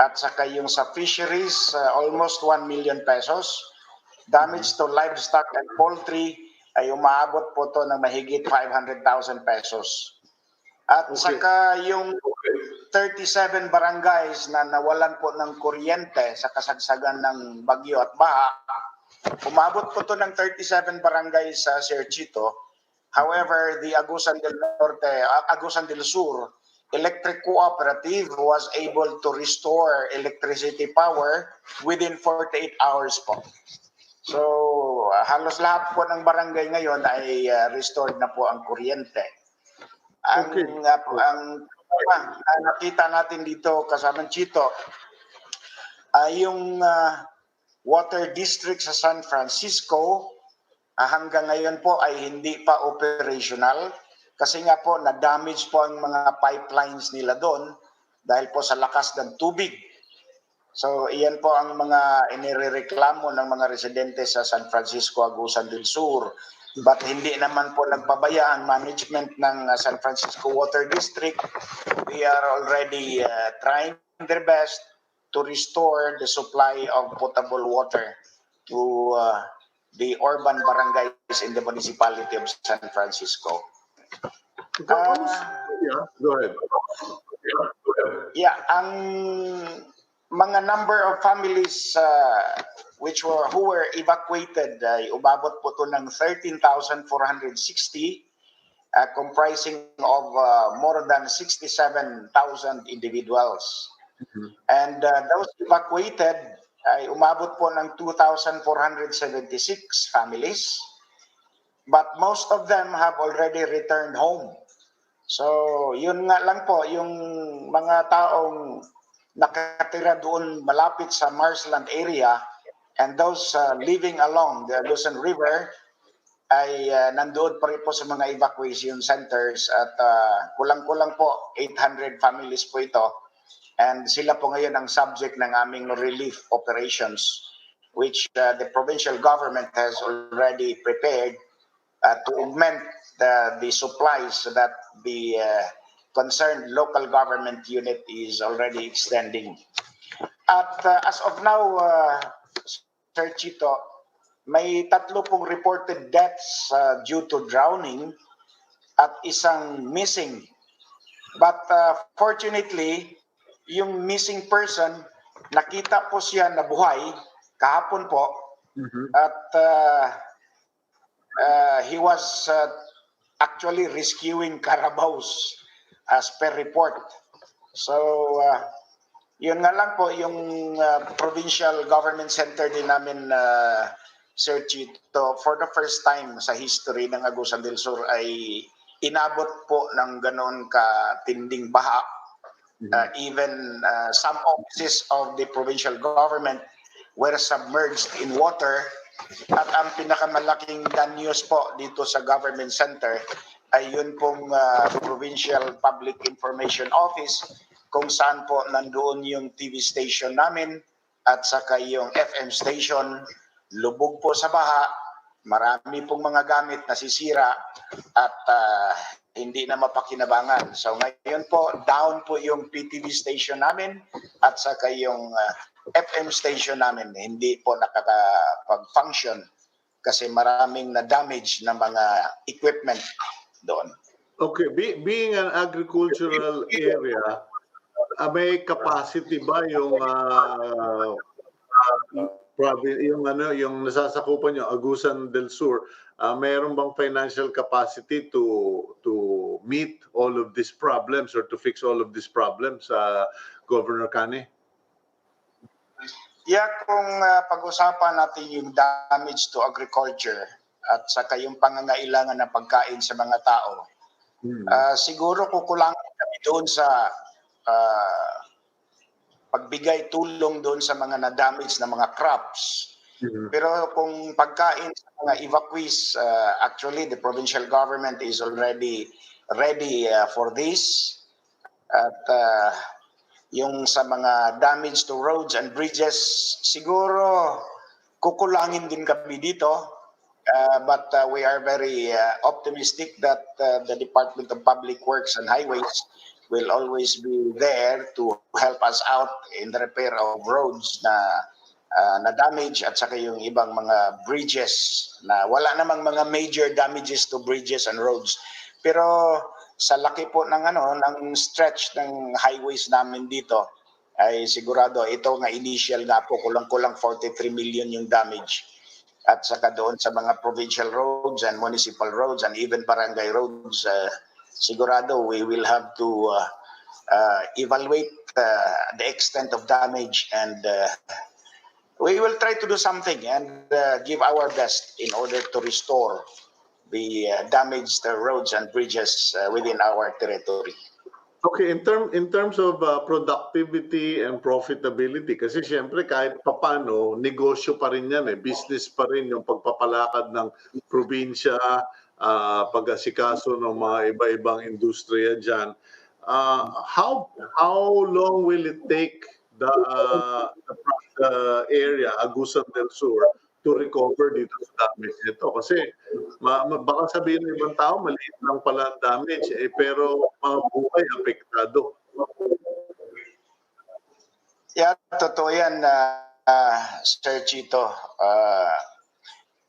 at saka yung sa fisheries almost 1 million pesos. Damage to livestock and poultry ay umaabot po to ng mahigit 500,000 pesos. At saka yung 37 barangays na nawalan po ng kuryente sa kasagsagan ng bagyo at baha, umabot po to ng 37 barangays sa Sir Chito. However, the Agusan del Sur Electric Cooperative was able to restore electricity power within 48 hours po. So, halos lahat po ng barangay ngayon ay restored na po ang kuryente. Ang nakita natin dito kasama Chito ay yung water district sa San Francisco hanggang ngayon po ay hindi pa operational kasi nga po na-damage po ang mga pipelines nila doon dahil po sa lakas ng tubig. So iyan po ang mga inireklamo ng mga residente sa San Francisco, Agusan del Sur. But hindi naman po nagpabaya ang management ng San Francisco Water District. They are already trying their best to restore the supply of potable water to the urban barangays in the municipality of San Francisco. Go ahead. Yeah, ang mga number of families who were evacuated ay umabot po to ng 13,460 comprising of more than 67,000 individuals. Mm-hmm. And those evacuated ay umabot po ng 2,476 families, but most of them have already returned home. So, yun nga lang po, yung mga taong nakatira doon malapit sa Marshland area and those living along the Agusan River ay nandoon pa rin po sa mga evacuation centers at kulang-kulang po 800 families po ito. And sila po ngayon ang subject ng aming relief operations which the provincial government has already prepared to augment the supplies that the concerned local government unit is already extending. At as of now, Sir Chito, may 3 pong reported deaths due to drowning at isang missing. But fortunately, yung missing person, nakita po siya na buhay kahapon po. At he was actually rescuing carabaos as per report. So, yun nga lang po, yung provincial government center din namin, Sir Chito, for the first time sa history ng Agusan del Sur ay inabot po ng ganoon katinding baha. Even some offices of the provincial government were submerged in water. At ang pinakamalaking danyos po dito sa government center ay yun pong Provincial Public Information Office, kung saan po nandoon yung TV station namin at saka yung FM station. Lubog po sa baha, marami pong mga gamit nasisira at hindi na mapakinabangan. So ngayon po, down po yung PTV station namin at saka yung FM station namin. Hindi po nakakapag-function kasi maraming na-damage na mga equipment doon. Okay, being an agricultural area, may capacity ba yung yung nasasakupan yung Agusan del Sur, mayroon bang financial capacity to meet all of these problems or to fix all of these problems, Governor Cane? Yeah, kung pag-usapan natin yung damage to agriculture at saka yung pangangailangan ng pagkain sa mga tao, siguro kukulangin kami doon sa pagbigay tulong doon sa mga na-damage na mga crops. Pero kung pagkain sa mga evacuees, actually the provincial government is already ready for this. At yung sa mga damage to roads and bridges, siguro kukulangin din kami dito. But we are very optimistic that the Department of Public Works and Highways will always be there to help us out in the repair of roads na damage at saka yung ibang mga bridges na wala namang mga major damages to bridges and roads. Pero sa laki po ng stretch ng highways namin dito ay sigurado ito nga initial nga po kulang-kulang 43 million yung damage. At saka doon sa mga provincial roads and municipal roads and even barangay roads, sigurado we will have to evaluate the extent of damage and we will try to do something and give our best in order to restore the damaged roads and bridges within our territory. Okay, in terms of productivity and profitability, kasi siyempre kahit papano, negosyo pa rin yan business pa rin yung pagpapalakad ng probinsya, pag-asikaso ng mga iba-ibang industriya dyan. How long will it take the area, Agusan del Sur, to recover dito sa damage nito? Kasi baka sabihin ng ibang tao, maliit lang pala ang damage, pero mga buhay apektado. Yeah, totoo yan, Sir Chito.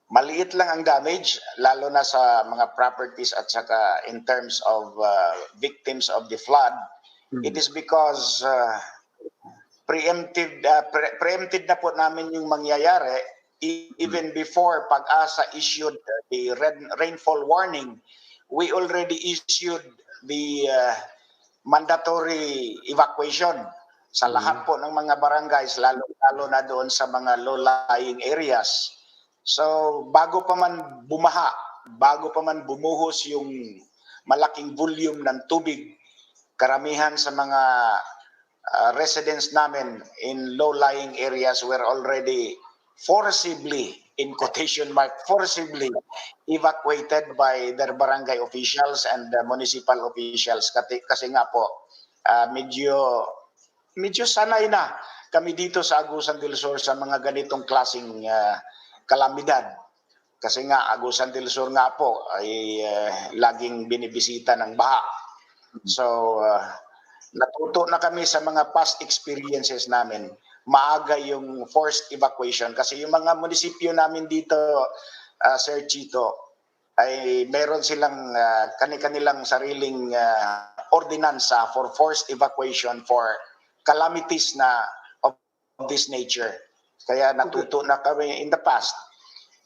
Maliit lang ang damage, lalo na sa mga properties at saka in terms of victims of the flood. It is because preempted na po namin yung mangyayari. Even before Pag-asa issued the rainfall warning, we already issued the mandatory evacuation sa lahat po ng mga barangays, lalo na doon sa mga low-lying areas. So bago pa man bumaha, bago pa man bumuhos yung malaking volume ng tubig, karamihan sa mga residents namin in low-lying areas were already forcibly, in quotation mark, forcibly evacuated by their barangay officials and municipal officials. Kasi nga po, medyo sanay na kami dito sa Agusan del Sur sa mga ganitong klaseng kalamidad. Kasi nga, Agusan del Sur nga po ay laging binibisita ng baha. So, natuto na kami sa mga past experiences namin. Maaga yung forced evacuation kasi yung mga munisipyo namin dito, Sir Cito, ay meron silang kani-kanilang sariling ordinansa for forced evacuation for calamities na of this nature. Kaya natuto na kami in the past.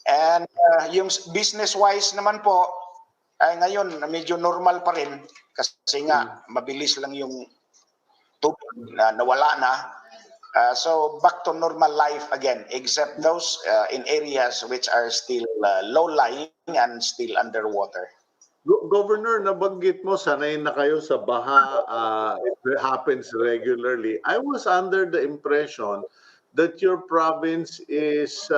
And yung business-wise naman po, ay ngayon medyo normal pa rin kasi nga mabilis lang yung tubig na nawala na. So back to normal life again, except those in areas which are still low-lying and still underwater. Governor, nabanggit mo, sanay na kayo sa baha. It happens regularly. I was under the impression that your province is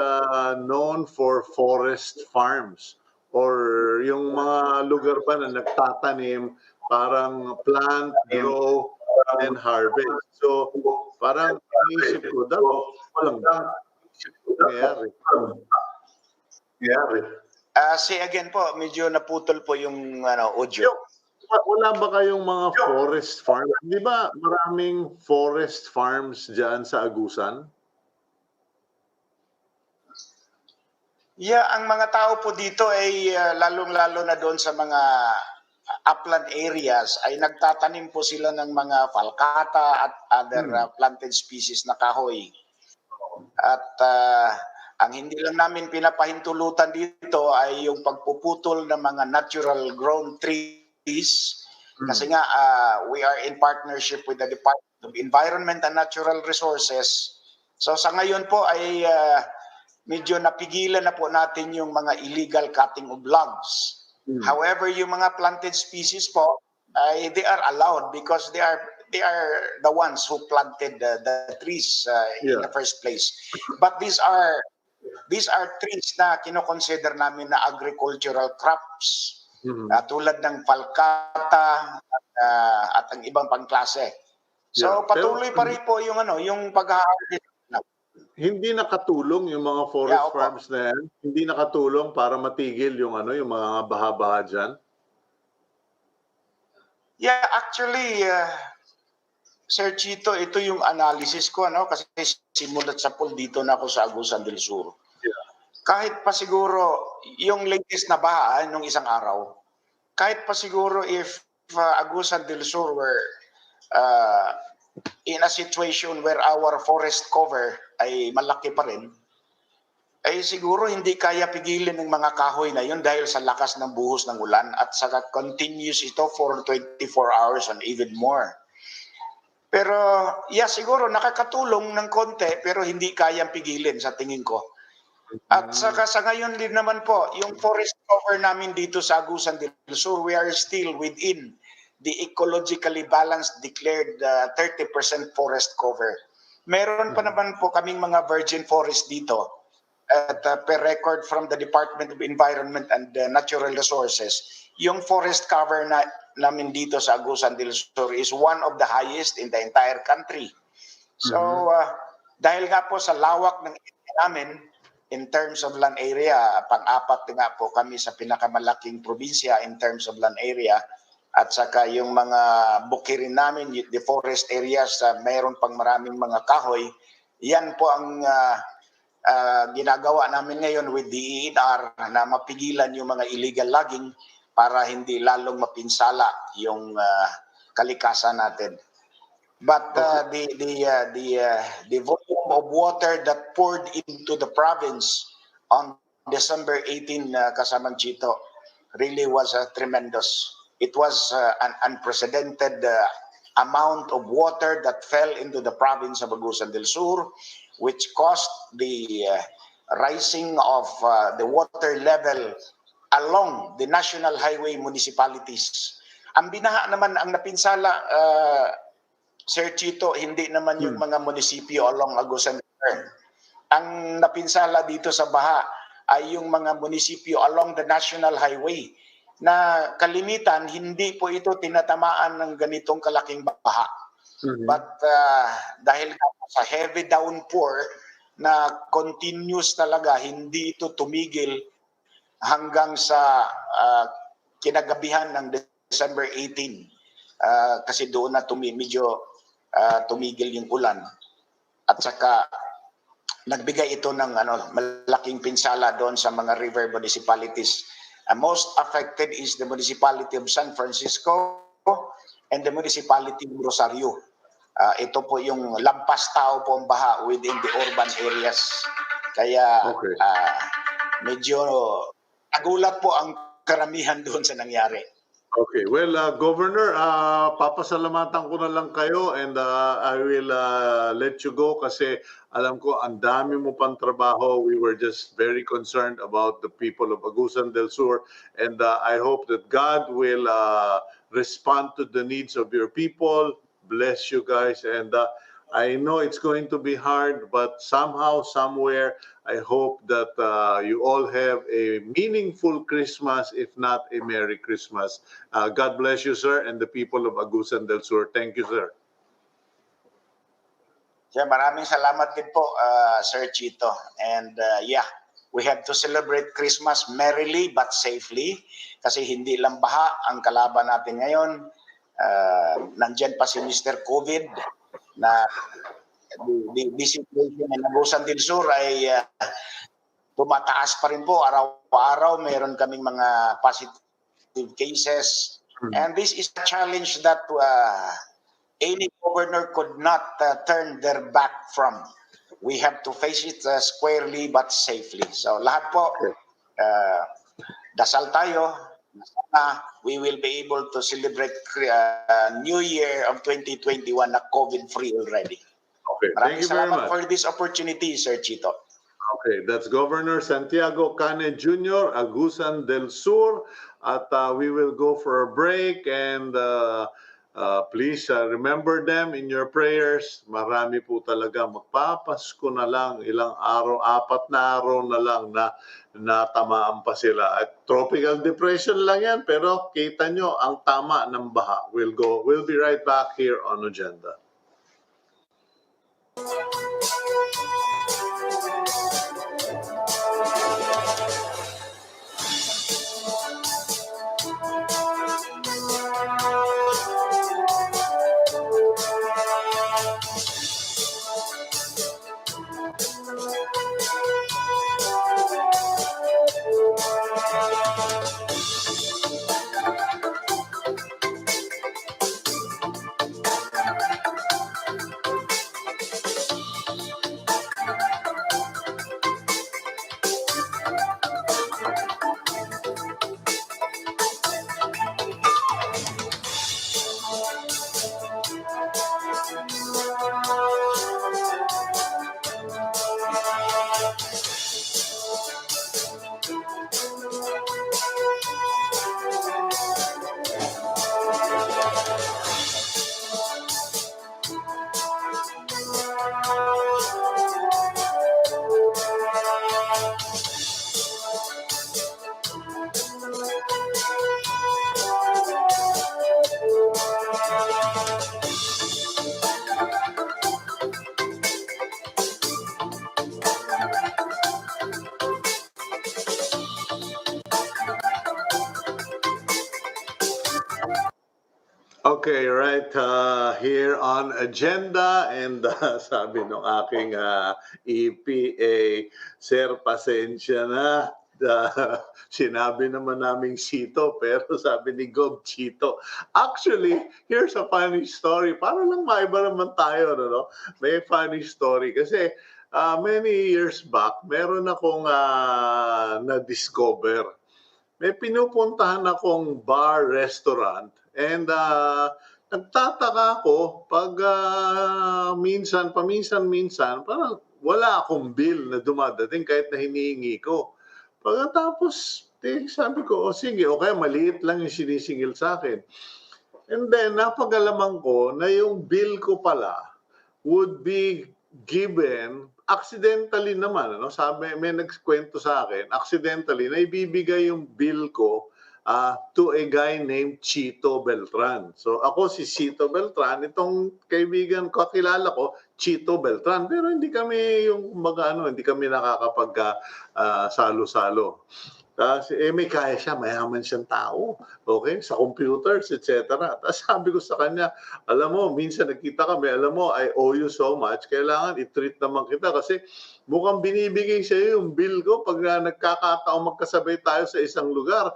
known for forest farms or yung mga lugar ba na nagtatanim, parang plant, grow, and harvest. So, parang iisip ko, walang nangyayari. Say again po, medyo naputol po yung audio. Wala ba kayong mga forest farms? Di ba maraming forest farms dyan sa Agusan? Yeah, ang mga tao po dito ay lalong-lalo na doon sa mga upland areas ay nagtatanim po sila ng mga falcata at other planted species na kahoy. At ang hindi lang namin pinapahintulutan dito ay yung pagpuputol ng mga natural grown trees. Kasi nga we are in partnership with the Department of Environment and Natural Resources. So sa ngayon po ay medyo napigilan na po natin yung mga illegal cutting of logs. However, yung mga planted species po, they are allowed because they are the ones who planted the trees in the first place. But these are trees na kinoconsider namin na agricultural crops. Tulad ng falcata at ang ibang pangklase. So patuloy pa rin po yung yung pag-harvest. Hindi nakatulong yung mga forest farms na yan? Hindi nakatulong para matigil yung yung mga baha-baha dyan? Yeah, actually, Sir Cito, ito yung analysis ko, kasi simulat sa pool dito na ako sa Agusan del Sur. Kahit pa siguro, yung latest na baha nung isang araw, kahit pa siguro if Agusan del Sur were in a situation where our forest cover ay malaki pa rin, ay siguro hindi kaya pigilin ng mga kahoy na yun dahil sa lakas ng buhos ng ulan at saka continuous ito for 24 hours and even more. Pero siguro nakakatulong ng konti pero hindi kayang pigilin sa tingin ko. At saka sa ngayon din naman po, yung forest cover namin dito sa Agusan del Sur, we are still within the ecologically balanced declared 30% forest cover. Meron pa naman po kaming mga virgin forest dito. At per record from the Department of Environment and Natural Resources, yung forest cover namin dito sa Agusan del Sur is one of the highest in the entire country. So, dahil nga po sa lawak ng area namin, in terms of land area, pang-apat nga po kami sa pinakamalaking probinsya in terms of land area, at saka yung mga bukirin namin, the forest areas, mayroon pang maraming mga kahoy, yan po ang ginagawa namin ngayon with DENR na mapigilan yung mga illegal logging para hindi lalong mapinsala yung kalikasan natin. But the volume of water that poured into the province on December 18, kasamang Cito, really was tremendous. It was an unprecedented amount of water that fell into the province of Agusan del Sur, which caused the rising of the water level along the national highway municipalities. Ang binaha naman, ang napinsala, Sir Cito, hindi naman yung mga munisipyo along Agusan del Sur. Ang napinsala dito sa baha ay yung mga munisipyo along the national highway na kalimitan hindi po ito tinatamaan ng ganitong kalaking baha. But dahil sa heavy downpour na continuous talaga, hindi ito tumigil hanggang sa kinagabihan ng December 18. kasi doon na medyo tumigil yung ulan. At saka nagbigay ito ng malaking pinsala doon sa mga river municipalities. Most affected is the municipality of San Francisco and the municipality of Rosario. Ito po yung lampas tao po ang baha within the urban areas. Kaya Okay. medyo nagulat po ang karamihan doon sa nangyari. Okay. Well, Governor, papasalamatan ko na lang kayo and I will let you go kasi alam ko ang dami mo pang trabaho. We were just very concerned about the people of Agusan del Sur and I hope that God will respond to the needs of your people. Bless you guys and I know it's going to be hard, but somehow, somewhere, I hope that you all have a meaningful Christmas, if not a Merry Christmas. God bless you, sir, and the people of Agusan del Sur. Thank you, sir. Yeah, maraming salamat din po, Sir Cito. And yeah, we have to celebrate Christmas merrily but safely kasi hindi lang baha ang kalaban natin ngayon. Nandyan pa si Mr. COVID na the situation in Agusan del Sur ay tumataas pa rin po. Araw-araw mayroon kaming mga positive cases. And this is a challenge that any governor could not turn their back from. We have to face it squarely but safely. So lahat po, dasal tayo. We will be able to celebrate New Year of 2021 na COVID-free already. Okay, thank Maraming you very salamat much. for this opportunity, Sir Cito. Okay, that's Governor Santiago Cane Jr., Agusan del Sur. At we will go for a break and please remember them in your prayers. Marami po talaga. Magpapasko na lang. Ilang araw, 4 na araw na lang na natamaan pa sila. At tropical depression lang yan. Pero kita nyo, ang tama ng baha. We'll be right back here on Agenda. Okay, right here on Agenda and sabi ng aking EPA, Sir, pasensya na. Sinabi naman naming Cito pero sabi ni Gov Cito. Actually, here's a funny story. Para lang maiba naman tayo, no? May funny story kasi many years back, meron akong na-discover. May pinupuntahan akong bar, restaurant, and nagtataka ako pag paminsan-minsan, parang wala akong bill na dumadating kahit na hinihingi ko. Pagkatapos, sabi ko, o sige, okay, maliit lang yung sinisingil sa akin. And then, napag-alaman ko na yung bill ko pala would be given accidentally naman, ano? Sabi, may nagkwento sa akin, accidentally, na ibibigay yung bill ko to a guy named Cito Beltran. So ako si Cito Beltran, itong kaibigan ko, kilala ko, Cito Beltran. Pero hindi kami yung hindi kami nakakapag salo-salo. Tapos, may kaya siya, mayaman siyang tao. Okay? Sa computers, etc. Tapos sabi ko sa kanya, alam mo, minsan nagkita kami, alam mo, I owe you so much. Kailangan i-treat naman kita kasi mukhang binibigay sa'yo yung bill ko pag nagkakataong magkasabay tayo sa isang lugar.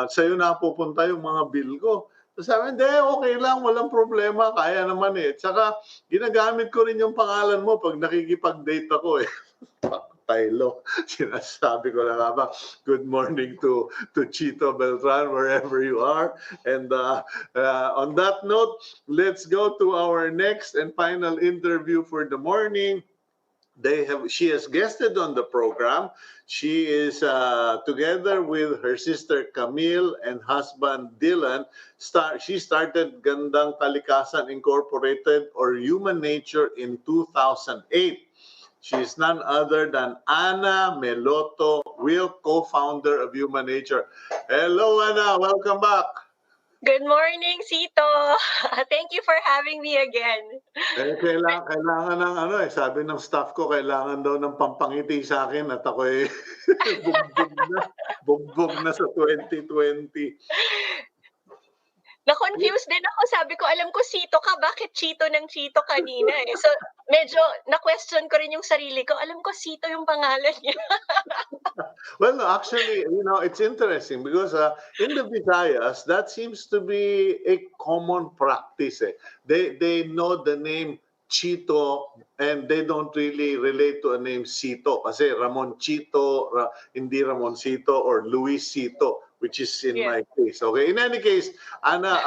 Sa'yo na pupunta yung mga bill ko. So sabi, hindi, okay lang, walang problema, kaya naman eh. Tsaka, ginagamit ko rin yung pangalan mo pag nakikipag-date ako eh. Tayo, sinasabi ko lang ba, good morning to Cito Beltran wherever you are. And on that note, let's go to our next and final interview for the morning. She has guested on the program. She is together with her sister Camille and husband Dylan. She started Gandang Kalikasan Incorporated or Human Nature in 2008. She is none other than Ana Meloto-Wilk, co-founder of Human Nature. Hello, Ana. Welcome back. Good morning, Cito. Thank you for having me again. Kailangan ng sabi ng staff ko, kailangan daw ng pampangiti sa akin at ako bugbog na sa 2020. Na-confused din ako. Sabi ko, alam ko Cito ka. Bakit Chito ng Chito kanina eh? So, medyo na-question ko rin yung sarili ko. Alam ko Cito yung pangalan niya. Well, no, actually, it's interesting because in the Visayas, that seems to be a common practice. They know the name Chito and they don't really relate to a name Cito. Kasi Ramon Chito, hindi Ramon Cito or Luis Cito, which is in my case. Okay. In any case, Ana,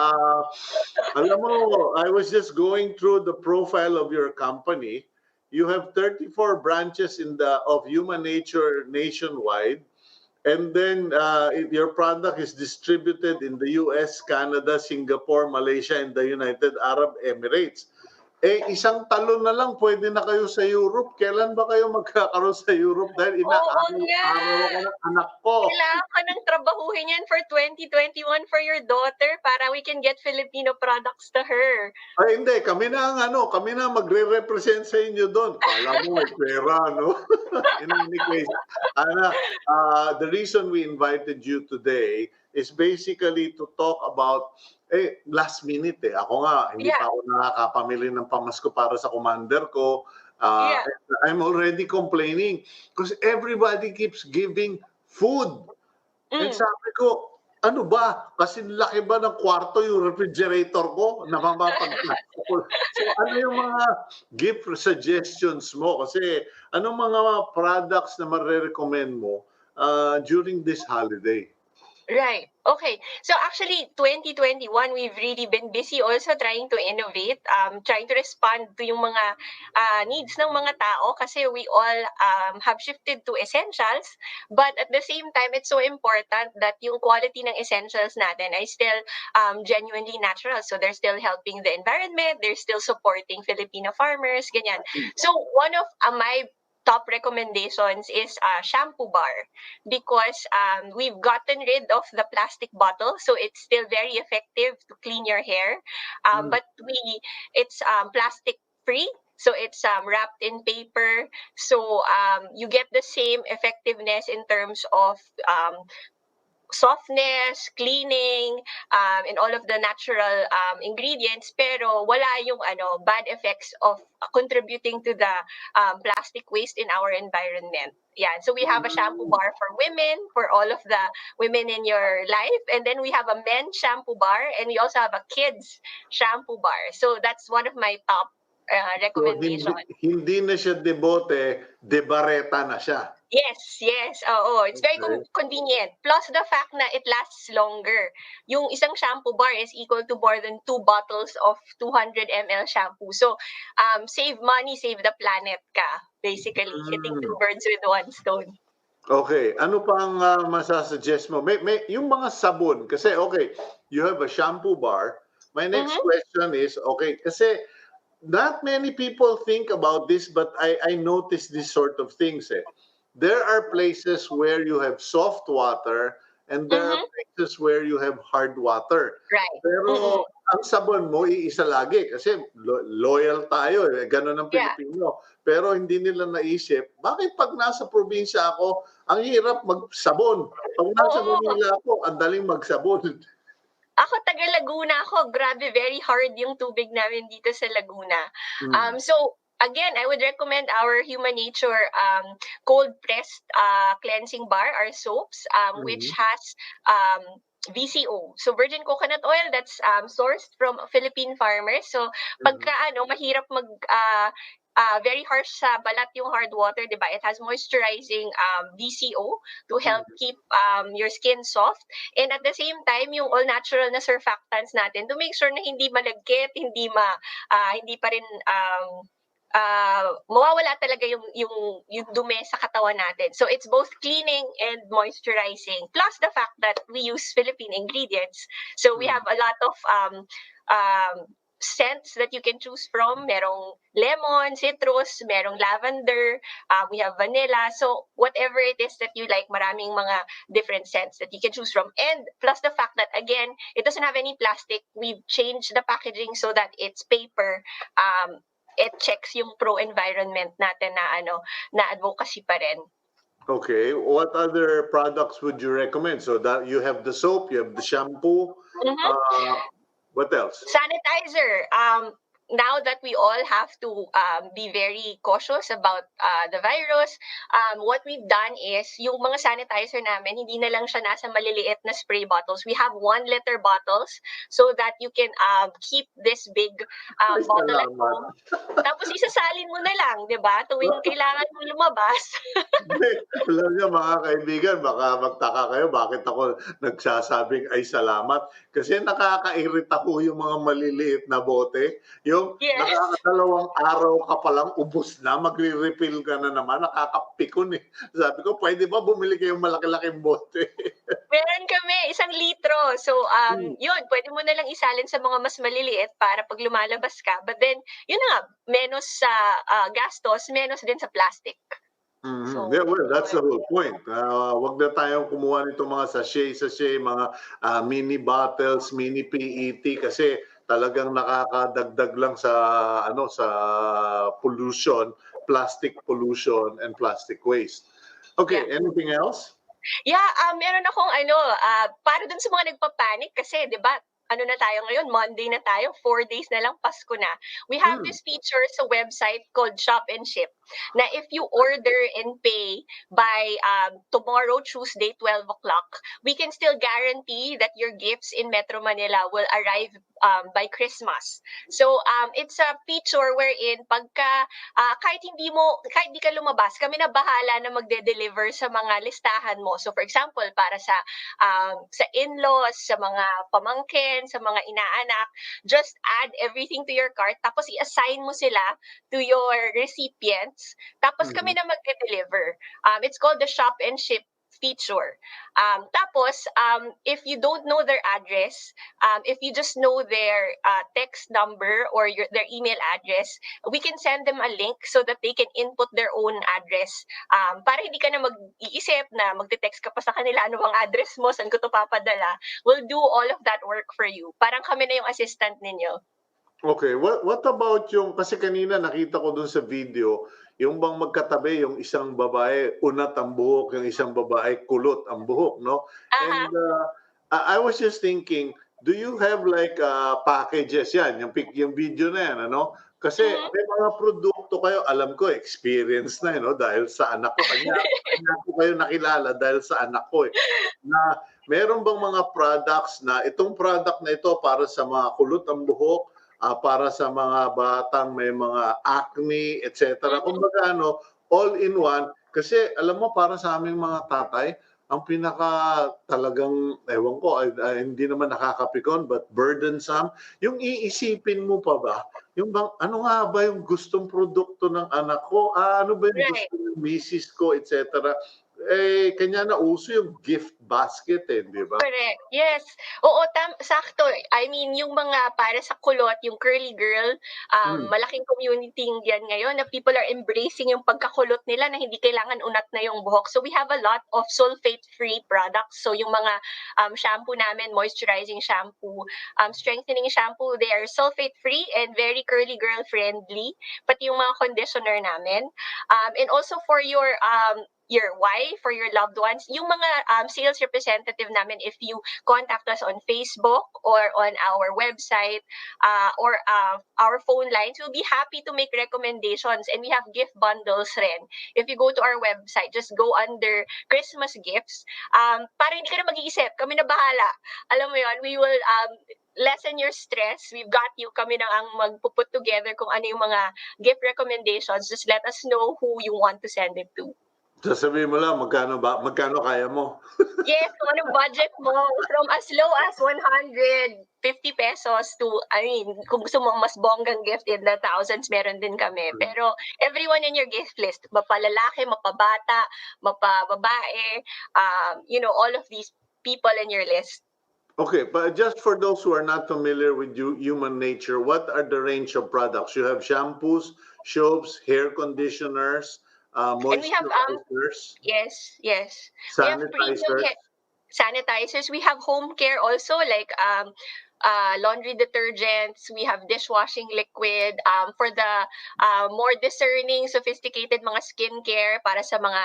alam mo, I was just going through the profile of your company. You have 34 branches of Human Nature nationwide, and then your product is distributed in the US, Canada, Singapore, Malaysia, and the United Arab Emirates. Isang talon na lang, pwede na kayo sa Europe. Kailan ba kayo magkakaroon sa Europe? Dahil inaaraw ko ng anak ko. Kailangan ko ng trabahuhin yan for 2021 for your daughter para we can get Filipino products to her. Ay, hindi. Kami na magre-represent sa inyo doon. Kala mo, may pera, no? In any case, Ana, the reason we invited you today is basically to talk about last minute Ako nga, hindi pa ako nakakapamili ng pamasko para sa commander ko. I'm already complaining because everybody keeps giving food. And sabi ko, ano ba? Kasi laki ba ng kwarto yung refrigerator ko na mamapagpasok ko? So ano yung mga gift suggestions mo? Kasi anong mga products na marirecommend mo during this holiday? Right. Okay. So actually, 2021, we've really been busy also trying to innovate, trying to respond to yung mga needs ng mga tao kasi we all have shifted to essentials. But at the same time, it's so important that yung quality ng essentials natin ay still genuinely natural. So they're still helping the environment, they're still supporting Filipino farmers, ganyan. So one of my top recommendations is shampoo bar because we've gotten rid of the plastic bottle, so it's still very effective to clean your hair. But it's plastic free, so it's wrapped in paper, so you get the same effectiveness in terms of softness, cleaning, and all of the natural ingredients, pero wala yung bad effects of contributing to the plastic waste in our environment. Yeah, so we have a shampoo bar for women, for all of the women in your life, and then we have a men's shampoo bar, and we also have a kids shampoo bar. So that's one of my top recommendations. So, hindi na siya debote, debareta na siya. Yes. It's very convenient. Plus the fact na it lasts longer. Yung isang shampoo bar is equal to more than 2 bottles of 200 ml shampoo. So, save money, save the planet ka. Basically, hitting 2 birds with 1 stone. Okay. Ano pa ang masasuggest mo? May yung mga sabon. Kasi, okay, you have a shampoo bar. My next question is, okay, kasi not many people think about this, but I notice this sort of things There are places where you have soft water and there are places where you have hard water. Right. Pero ang sabon mo, iisa lagi kasi loyal tayo. Ganun ang Yeah. Pilipino. Pero hindi nila naisip, bakit pag nasa probinsya ako, ang hirap magsabon. Pag nasa Manila ako, ang daling magsabon. Ako, taga Laguna ako. Grabe, very hard yung tubig namin dito sa Laguna. So, again, I would recommend our Human Nature cold pressed cleansing bar, our soaps, which has VCO. So virgin coconut oil that's sourced from Philippine farmers. So pagka mahirap very harsh sa balat yung hard water, di ba? It has moisturizing VCO to help keep your skin soft. And at the same time, yung all-natural na surfactants natin to make sure na hindi malagkit, hindi pa rin mawawala talaga yung dumi sa katawan natin. So it's both cleaning and moisturizing. Plus the fact that we use Philippine ingredients. So we have a lot of scents that you can choose from. Merong lemon, citrus, merong lavender, we have vanilla. So whatever it is that you like, maraming mga different scents that you can choose from. And plus the fact that, again, it doesn't have any plastic. We've changed the packaging so that it's paper. It checks yung pro-environment natin na advocacy pa rin. Okay, what other products would you recommend? So that you have the soap, you have the shampoo. What else? Sanitizer. Now that we all have to be very cautious about the virus, what we've done is yung mga sanitizer namin, hindi na lang siya nasa maliliit na spray bottles. We have 1-liter bottles so that you can keep this big bottle at home. Tapos isasalin mo na lang, di ba? Tuwing kailangan mo lumabas. Alam niyo mga kaibigan, baka magtaka kayo bakit ako nagsasabing ay salamat. Kasi nakakairita ko yung mga maliliit na bote. Yung nakakadalawang araw ka palang ubos na, magre-refill ka na naman, nakakapikon eh. Sabi ko, pwede ba bumili kayong malaki-laking bote? Meron kami, 1 litro. So, yun, pwede mo na lang isalin sa mga mas maliliit para pag lumalabas ka. But then, yun na nga, menos sa gastos, menos din sa plastic. So, yeah, well, that's the whole point. Wag na tayong kumuha nito mga sachet, mga mini bottles, mini PET kasi talagang nakakadagdag lang sa sa pollution, plastic pollution and plastic waste. Okay, anything else? Yeah, meron akong para dun sa mga nagpapanik kasi 'di ba? Ano na tayo ngayon? Monday na tayo. 4 days na lang, Pasko na. We have this feature sa website called Shop and Ship na if you order and pay by tomorrow, Tuesday, 12 o'clock, we can still guarantee that your gifts in Metro Manila will arrive by Christmas. So, it's a feature wherein pagka kahit di ka lumabas, kami na bahala na magde-deliver sa mga listahan mo. So, for example, para sa in-laws, sa mga pamangkin, sa mga inaanak, just add everything to your cart, tapos i-assign mo sila to your recipients, tapos kami na magde-deliver. It's called the Shop and Ship feature. Tapos, if you don't know their address, if you just know their text number or their email address, we can send them a link so that they can input their own address. Para hindi ka na mag-iisip na magte-text ka pa sa kanila, ano bang address mo, saan ko to papadala. We'll do all of that work for you. Parang kami na yung assistant ninyo. Okay, what about yung, kasi kanina nakita ko dun sa video, yung bang magkatabi, yung isang babae unat ang buhok, yung isang babae kulot ang buhok, no? And I was just thinking, do you have like packages yan, yung video na yan, ano? Kasi may mga produkto kayo, alam ko, experience na, no? Dahil sa anak ko, kanya ko kayo nakilala dahil sa anak ko, na meron bang mga products na itong product na ito para sa mga kulot ang buhok, para sa mga batang may mga acne, etc. Kumbaga, all in one. Kasi alam mo, para sa aming mga tatay, ang pinaka talagang, ewan ko, hindi naman nakakapikon, but burdensome, yung iisipin mo pa ba, yung bang, ano nga ba yung gustong produkto ng anak ko, ano ba yung gusto ng misis ko, etc. Kanya na uso yung gift basket di ba? Correct. Yes. Oo, sakto. I mean, yung mga para sa kulot, yung curly girl, malaking community yan ngayon na people are embracing yung pagkakulot nila na hindi kailangan unat na yung buhok. So we have a lot of sulfate-free products. So yung mga shampoo namin, moisturizing shampoo, strengthening shampoo, they are sulfate-free and very curly girl friendly. Pati yung mga conditioner namin. And also for your wife, for your loved ones, yung mga sales representative namin, if you contact us on Facebook or on our website or our phone lines, we'll be happy to make recommendations, and we have gift bundles rin. If you go to our website, just go under Christmas gifts. Para hindi ka na mag-iisip, kami na bahala. Alam mo yun, we will lessen your stress. We've got you. Kami na ang magpuput together kung ano yung mga gift recommendations. Just let us know who you want to send it to. Sasabihin mo lang, magkano kaya mo? Yes, kung anong budget mo. From as low as 150 pesos to, I mean, kung gusto mo mas bonggang gift in the thousands, meron din kami. Pero everyone in your gift list, mapalalaki, mapabata, mapababae, all of these people in your list. Okay, but just for those who are not familiar with human nature, what are the range of products? You have shampoos, soaps, hair conditioners, And we have moisturizers, yes. We have sanitizers. sanitizers. We have home care also, like laundry detergents. We have dishwashing liquid. For the more discerning, sophisticated mga skincare para sa mga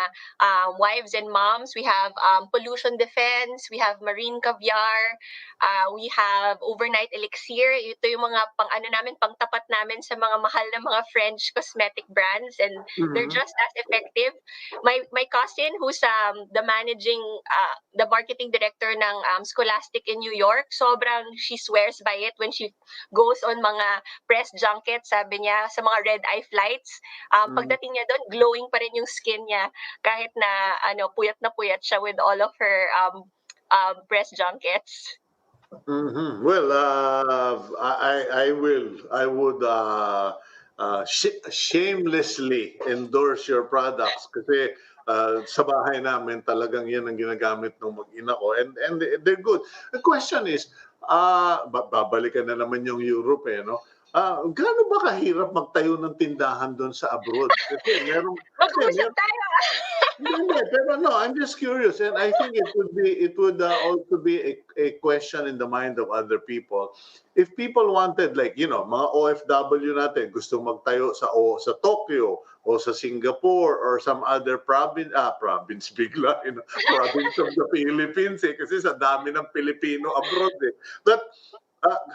wives and moms, we have pollution defense. We have marine caviar. We have overnight elixir. Ito yung mga pangtapat namin sa mga mahal na mga French cosmetic brands, and they're just as effective. My cousin, who's the marketing director ng Scholastic in New York, she swears by it when she goes on mga press junkets. Sabi niya, sa mga red eye flights, pagdating niya doon, glowing pa rin yung skin niya kahit na puyat na puyat siya with all of her press junkets. Well, I would shamelessly endorse your products kasi sa bahay namin talagang yan ang ginagamit ng mag-ina ko, and they're good. The question is, babalikan na naman yung Europe no? Gaano ba kahirap magtayo ng tindahan doon sa abroad? Kasi Mag-uusap tayo. Pero no, I'm just curious, and I think it would also be a question in the mind of other people. If people wanted, like mga OFW natin gustong magtayo sa Tokyo o sa Singapore or some other province bigla, province of the Philippines kasi sa dami ng Pilipino abroad But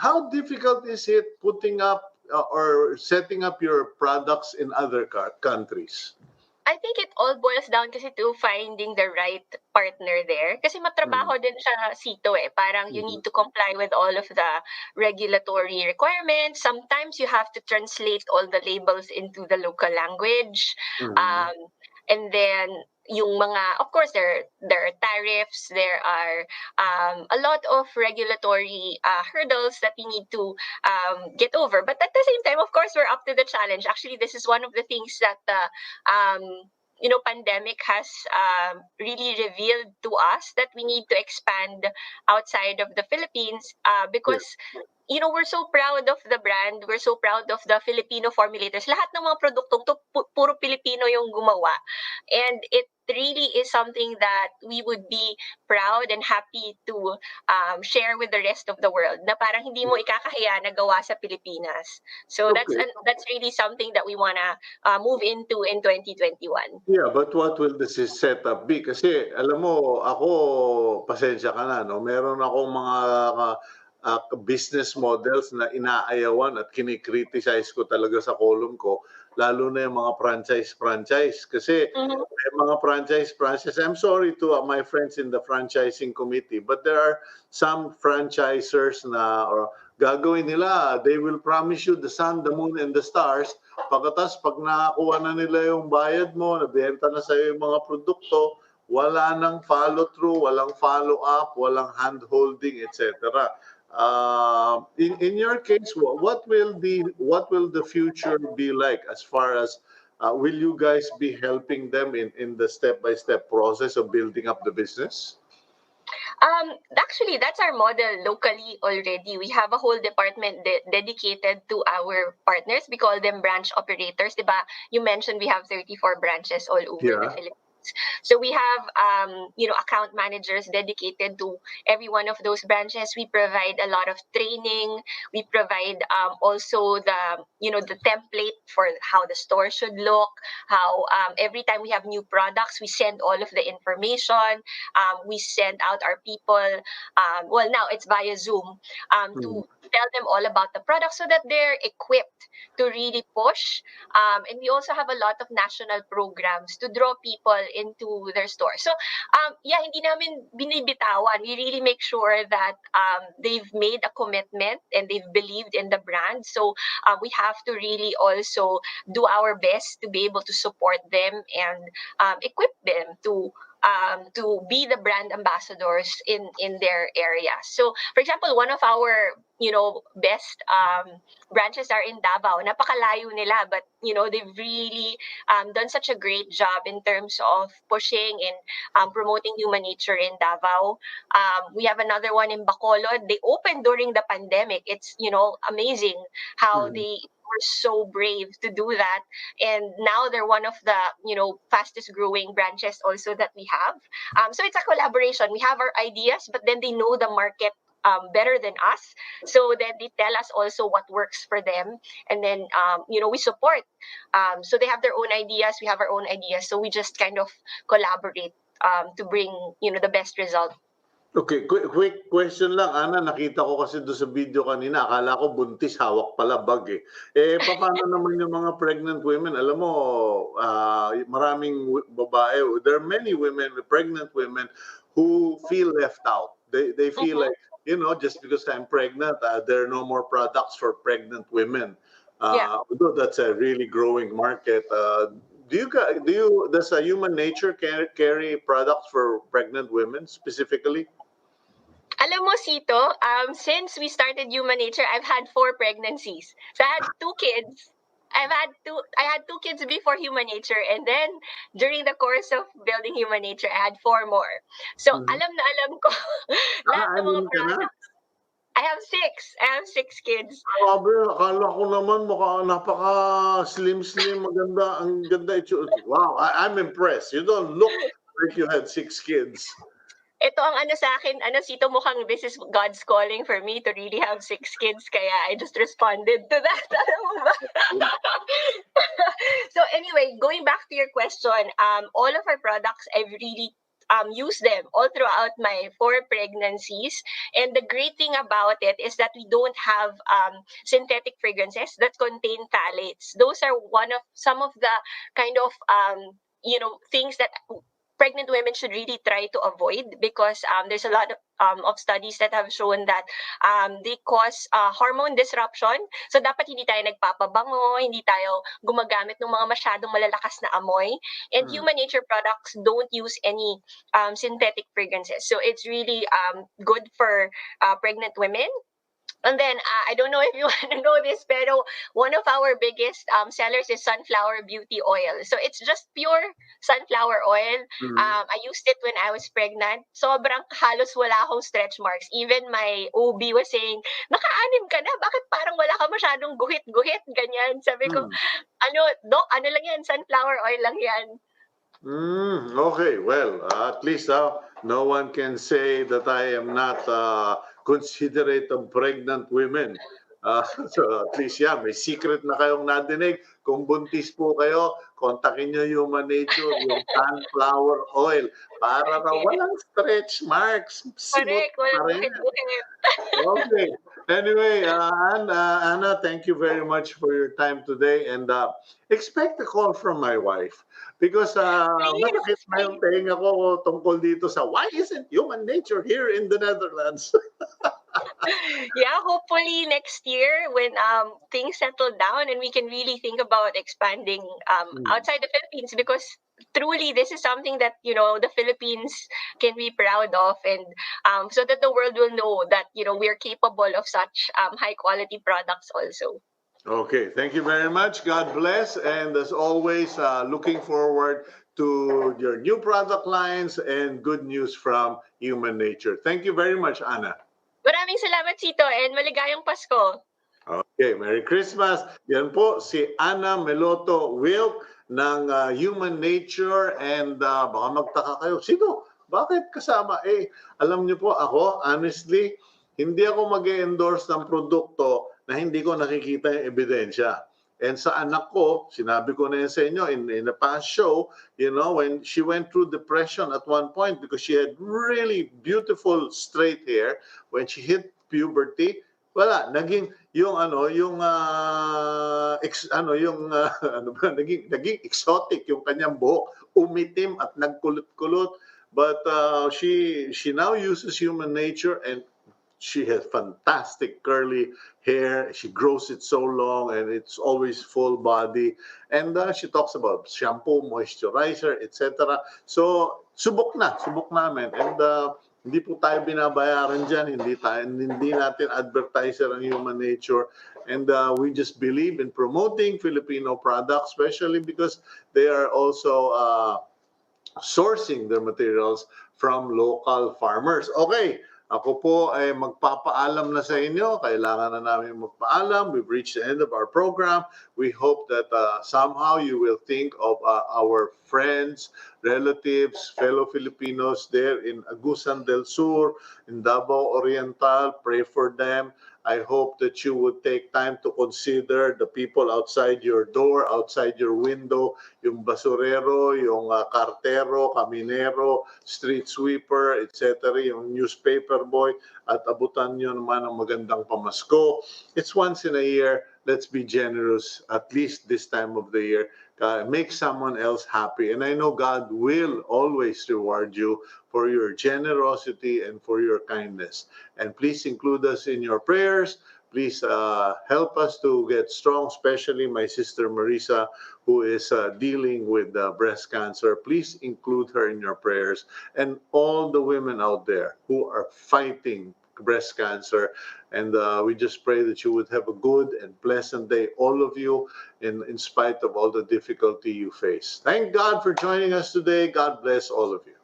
how difficult is it putting up or setting up your products in other countries? I think it all boils down kasi to finding the right partner there. Kasi matrabaho din siya Cito Parang you need to comply with all of the regulatory requirements. Sometimes you have to translate all the labels into the local language. And then yung mga, of course, there are tariffs, there are a lot of regulatory hurdles that we need to get over. But at the same time, of course, we're up to the challenge. Actually, this is one of the things that pandemic has really revealed to us, that we need to expand outside of the Philippines because we're so proud of the brand. We're so proud of the Filipino formulators. Lahat ng mga produktong to, puro Pilipino yung gumawa. And it really is something that we would be proud and happy to share with the rest of the world, na parang hindi mo ikakahiya na gawa sa Pilipinas. So that's really something that we wanna move into in 2021. Yeah, but what will this setup be? Kasi alam mo, ako, pasensya ka na, no? Meron akong mga business models na inaayawan at kinikriticize ko talaga sa column ko, lalo na yung mga franchise. Kasi may mga franchise, I'm sorry to my friends in the franchising committee, but there are some franchisers na gagawin nila, they will promise you the sun, the moon, and the stars. Pagkatas, pag nakakuha na nila yung bayad mo, nabenta na sa'yo yung mga produkto, wala nang follow-through, walang follow-up, walang hand-holding, etc. In your case, what will the future be like as far as will you guys be helping them in the step-by-step process of building up the business? Actually, that's our model locally already. We have a whole department dedicated to our partners. We call them branch operators, diba? You mentioned we have 34 branches all over the Yeah. Philippines. So we have, account managers dedicated to every one of those branches. We provide a lot of training. We provide also the template for how the store should look. How every time we have new products, we send all of the information. We send out our people. Now it's via Zoom to tell them all about the product so that they're equipped to really push. And we also have a lot of national programs to draw people into their store. So, hindi namin binibitawan. We really make sure that they've made a commitment and they've believed in the brand. So, we have to really also do our best to be able to support them and equip them to be the brand ambassadors in their area. So, for example, one of our best branches are in Davao. Napakalayo nila, but they've really done such a great job in terms of pushing and promoting human nature in Davao. We have another one in Bacolod. They opened during the pandemic. It's amazing how they were so brave to do that, and now they're one of the fastest growing branches also that we have. So it's a collaboration. We have our ideas, but then they know the market better than us. So then they tell us also what works for them. And then, we support. So they have their own ideas. We have our own ideas. So we just kind of collaborate to bring, the best result. Okay, quick question lang, Ana. Nakita ko kasi doon sa video kanina, akala ko buntis, hawak pala bag eh. Paano naman yung mga pregnant women? Alam mo, maraming babae, there are many women, pregnant women, who feel left out. They feel like, just because I'm pregnant, there are no more products for pregnant women. Yeah. Although that's a really growing market. Does Human Nature carry products for pregnant women specifically? Alam mo, Cito, since we started Human Nature, I've had 4 pregnancies. So I had 2 kids. I had 2 kids before Human Nature, and then during the course of building Human Nature, I had 4 more. So alam na alam ko lahat ng mga Anim ka na? products. I have 6. I have 6 kids. Grabe, akala ko naman napaka-slim, maganda, ang ganda itsura. Wow, I'm impressed. You don't look like you had 6 kids. Ito ang sa akin, Cito, mukhang this is God's calling for me to really have 6 kids, kaya I just responded to that. Alam mo ba? So anyway, going back to your question, all of our products, I've really used them all throughout my 4 pregnancies. And the great thing about it is that we don't have synthetic fragrances that contain phthalates. Those are some of the kind of things that pregnant women should really try to avoid, because there's a lot of studies that have shown that they cause hormone disruption. So dapat hindi tayo nagpapabango, hindi tayo gumagamit ng mga masyadong malalakas na amoy. And Human Nature products don't use any synthetic fragrances. So it's really good for pregnant women. And then, I don't know if you want to know this, pero one of our biggest sellers is sunflower beauty oil. So it's just pure sunflower oil. I used it when I was pregnant. Sobrang halos wala akong stretch marks. Even my OB was saying, naka-anim ka na, bakit parang wala ka masyadong guhit-guhit, ganyan. Sabi ko, Doc, lang yan, sunflower oil lang yan. Okay, well, at least no one can say that I am not considerate of pregnant women. So at least, may secret na kayong nadinig. Kung buntis po kayo, kontakin nyo Human Nature, yung sunflower oil, para na walang stretch marks. Correct, walang guhit-guhit. Okay. Anyway, Anna, thank you very much for your time today, and expect a call from my wife, because masakit na yung tenga ko tungkol dito sa why isn't Human Nature here in the Netherlands? Yeah, hopefully next year when things settle down and we can really think about expanding outside the Philippines, because truly this is something that the Philippines can be proud of, and so that the world will know that we are capable of such high quality products also. Okay, thank you very much. God bless, and as always, looking forward to your new product lines and good news from Human Nature. Thank you very much, Ana. Maraming salamat, Cito, and maligayang Pasko. Okay, Merry Christmas. Yan po si Ana Meloto-Wilk ng Human Nature, and baka magtaka kayo, sino? Bakit kasama? Alam niyo po ako, honestly, hindi ako mag-endorse ng produkto na hindi ko nakikita yung ebidensya. And sa anak ko, sinabi ko na yan sa inyo in the past show, when she went through depression at one point because she had really beautiful straight hair, when she hit puberty, wala, naging naging exotic yung kanyang buhok, umitim at nagkulot-kulot. But she now uses Human Nature, and she has fantastic curly hair. She grows it so long, and it's always full body. And she talks about shampoo, moisturizer, etc. So subok namin, and hindi po tayo binabayaran dyan, hindi natin advertiser ang Human Nature, and we just believe in promoting Filipino products, especially because they are also sourcing their materials from local farmers. Okay, ako po ay magpapaalam na sa inyo. Kailangan na namin magpaalam. We've reached the end of our program. We hope that somehow you will think of our friends, relatives, fellow Filipinos there in Agusan del Sur, in Davao Oriental. Pray for them. I hope that you would take time to consider the people outside your door, outside your window, yung basurero, yung kartero, kaminero, street sweeper, etc., yung newspaper boy, at abutan nyo naman ang magandang pamasko. It's once in a year. Let's be generous, at least this time of the year. Make someone else happy. And I know God will always reward you for your generosity and for your kindness. And please include us in your prayers. Please help us to get strong, especially my sister Marisa, who is dealing with breast cancer. Please include her in your prayers. And all the women out there who are fighting breast cancer. And we just pray that you would have a good and pleasant day, all of you, in spite of all the difficulty you face. Thank God for joining us today. God bless all of you.